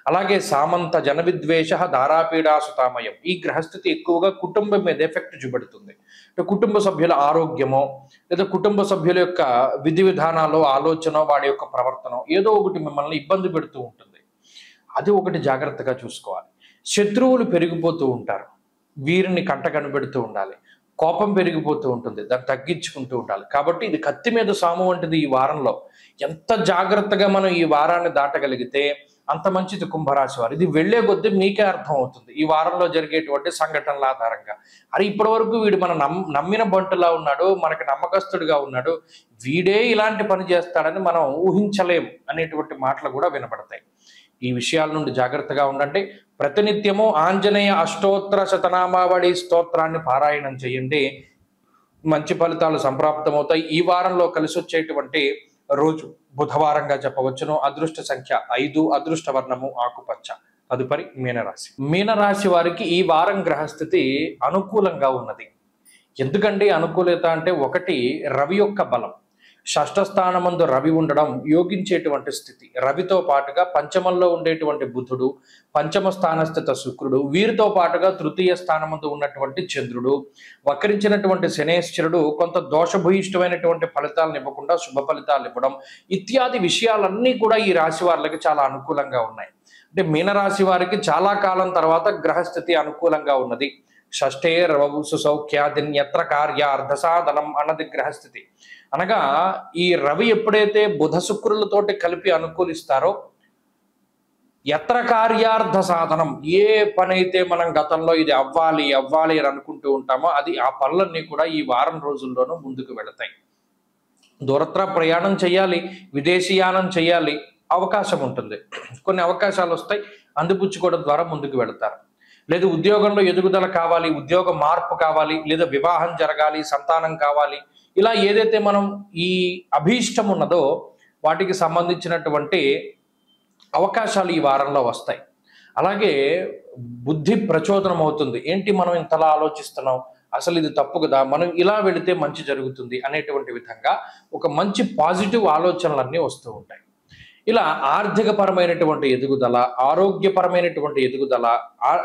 అలాగే సామంత జన విద్వేష ధారాపీడాసుతామయం. ఈ గ్రహస్థితి ఎక్కువగా కుటుంబం మీద ఎఫెక్ట్ చూపెడుతుంది. కుటుంబ సభ్యుల ఆరోగ్యమో లేదా కుటుంబ సభ్యుల యొక్క విధి విధానాలు, ఆలోచన, వాడి యొక్క ప్రవర్తన ఏదో ఒకటి మిమ్మల్ని ఇబ్బంది పెడుతూ ఉంటుంది. అది ఒకటి జాగ్రత్తగా చూసుకోవాలి. శత్రువులు పెరిగిపోతూ ఉంటారు, వీరిని కంట కనిపెడుతూ ఉండాలి. కోపం పెరిగిపోతూ ఉంటుంది, దాన్ని తగ్గించుకుంటూ ఉండాలి. కాబట్టి ఇది కత్తి మీద సాము వంటిది. ఈ వారంలో ఎంత జాగ్రత్తగా మనం ఈ వారాన్ని దాటగలిగితే అంత మంచిది కుంభరాశి వారు. ఇది వెళ్లే కొద్దీ మీకే అర్థం అవుతుంది ఈ వారంలో జరిగేటువంటి సంఘటనల ఆధారంగా. అరే ఇప్పటి వరకు వీడు మన నమ్మిన బంటులా ఉన్నాడు, మనకి నమ్మకస్తుడిగా ఉన్నాడు, వీడే ఇలాంటి పని చేస్తాడని మనం ఊహించలేం అనేటువంటి మాటలు కూడా వినపడతాయి. ఈ విషయాల నుండి జాగ్రత్తగా ఉండండి. ప్రతినిత్యము ఆంజనేయ అష్టోత్తర శతనామావళి స్తోత్రాన్ని పారాయణం చేయండి. మంచి ఫలితాలు సంప్రాప్తమవుతాయి. ఈ వారంలో కలిసి వచ్చేటువంటి రోజు బుధవారంగా చెప్పవచ్చును. అదృష్ట సంఖ్య 5, అదృష్ట వర్ణము ఆకుపచ్చ. తదుపరి మీనరాశి. మీనరాశి వారికి ఈ వారం గ్రహస్థితి అనుకూలంగా ఉన్నది. ఎందుకండి అనుకూలత అంటే, ఒకటి రవి యొక్క బలం. షష్ఠ స్థానమందు రవి ఉండడం యోగించేటువంటి స్థితి. రవితో పాటుగా పంచమంలో ఉండేటువంటి బుధుడు, పంచమ స్థానస్థిత శుక్రుడు, వీరితో పాటుగా తృతీయ స్థానమందు ఉన్నటువంటి చంద్రుడు, వక్రించినటువంటి శనేశ్వరుడు కొంత దోషభూయిష్టమైనటువంటి ఫలితాలను ఇవ్వకుండా శుభ ఫలితాలు ఇవ్వడం ఇత్యాది విషయాలన్నీ కూడా ఈ రాశి వారికి చాలా అనుకూలంగా ఉన్నాయి. అంటే మీనరాశి వారికి చాలా కాలం తర్వాత గ్రహస్థితి అనుకూలంగా ఉన్నది. షష్ఠే రవవు సుసౌఖ్యాదిన్యత్ర కార్యార్థ సాధనం అన్నది గ్రహస్థితి. అనగా ఈ రవి ఎప్పుడైతే బుధ శుక్రులతోటి కలిపి అనుకూలిస్తారో యత్ర కార్యార్థ సాధనం, ఏ పని అయితే మనం గతంలో ఇది అవ్వాలి అవ్వాలి అని అనుకుంటూ ఉంటామో అది ఆ పనులన్నీ కూడా ఈ వారం రోజుల్లోనూ ముందుకు వెళతాయి. దూరత్ర ప్రయాణం చేయాలి, విదేశీయానం చేయాలి, అవకాశం ఉంటుంది. కొన్ని అవకాశాలు వస్తాయి, అందిపుచ్చుకోవడం ద్వారా ముందుకు వెళతారు. లేదు ఉద్యోగంలో ఎదుగుదల కావాలి, ఉద్యోగ మార్పు కావాలి, లేదా వివాహం జరగాలి, సంతానం కావాలి, ఇలా ఏదైతే మనం ఈ అభీష్టం ఉన్నదో వాటికి సంబంధించినటువంటి అవకాశాలు ఈ వారంలో వస్తాయి. అలాగే బుద్ధి ప్రచోదనం అవుతుంది. ఏంటి మనం ఇంతలా ఆలోచిస్తున్నాం, అసలు ఇది తప్పు కదా, మనం ఇలా వెళితే మంచి జరుగుతుంది అనేటువంటి విధంగా ఒక మంచి పాజిటివ్ ఆలోచనలన్నీ వస్తూ ఉంటాయి. ఇలా ఆర్థికపరమైనటువంటి ఎదుగుదల, ఆరోగ్యపరమైనటువంటి ఎదుగుదల,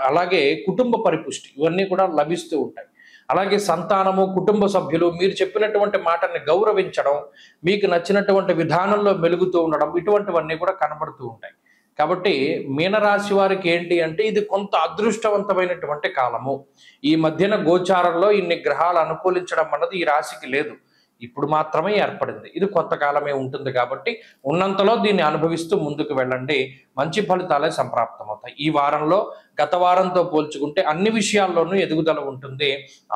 అలాగే కుటుంబ పరిపుష్టి ఇవన్నీ కూడా లభిస్తూ ఉంటాయి. అలాగే సంతానము, కుటుంబ సభ్యులు మీరు చెప్పినటువంటి మాటని గౌరవించడం, మీకు నచ్చినటువంటి విధానంలో మెలుగుతూ ఉండడం, ఇటువంటివన్నీ కూడా కనబడుతూ ఉంటాయి. కాబట్టి మీనరాశి వారికి ఏంటి అంటే ఇది కొంత అదృష్టవంతమైనటువంటి కాలము. ఈ మధ్యన గోచారంలో ఇన్ని గ్రహాలు అనుకూలించడం అన్నది ఈ రాశికి లేదు, ఇప్పుడు మాత్రమే ఏర్పడింది. ఇది కొంతకాలమే ఉంటుంది కాబట్టి ఉన్నంతలో దీన్ని అనుభవిస్తూ ముందుకు వెళ్ళండి, మంచి ఫలితాలే సంప్రాప్తమవుతాయి. ఈ వారంలో గత వారంతో పోల్చుకుంటే అన్ని విషయాల్లోనూ ఎదుగుదల ఉంటుంది.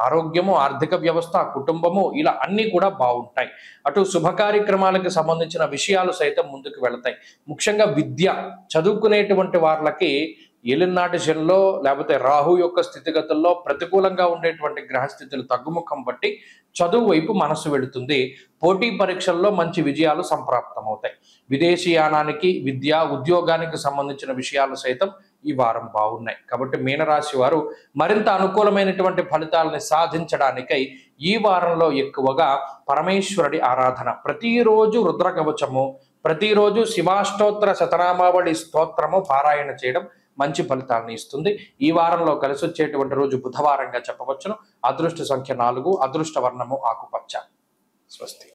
ఆరోగ్యము, ఆర్థిక వ్యవస్థ, కుటుంబము ఇలా అన్నీ కూడా బాగుంటాయి. అటు శుభ కార్యక్రమాలకు సంబంధించిన విషయాలు సైతం ముందుకు వెళతాయి. ముఖ్యంగా విద్య చదువుకునేటువంటి వాళ్ళకి ఏలినాటి శనిలో లేకపోతే రాహు యొక్క స్థితిగతుల్లో ప్రతికూలంగా ఉండేటువంటి గ్రహస్థితులు తగ్గుముఖం బట్టి చదువు వైపు మనసు వెళుతుంది. పోటీ పరీక్షల్లో మంచి విజయాలు సంప్రాప్తమవుతాయి. విదేశీయానానికి, విద్య, ఉద్యోగానికి సంబంధించిన విషయాలు సైతం ఈ వారం బాగున్నాయి. కాబట్టి మీనరాశి వారు మరింత అనుకూలమైనటువంటి ఫలితాలని సాధించడానికై ఈ వారంలో ఎక్కువగా పరమేశ్వరుడి ఆరాధన, ప్రతిరోజు రుద్ర కవచము, ప్రతిరోజు శివాష్టోత్తర శతనామావళి స్తోత్రము పారాయణ చేయడం మంచి ఫలితాలను ఇస్తుంది. ఈ వారంలో కలిసి వచ్చేటువంటి రోజు బుధవారంగా చెప్పవచ్చును. అదృష్ట సంఖ్య 4, అదృష్ట వర్ణము ఆకుపచ్చ. స్వస్తి.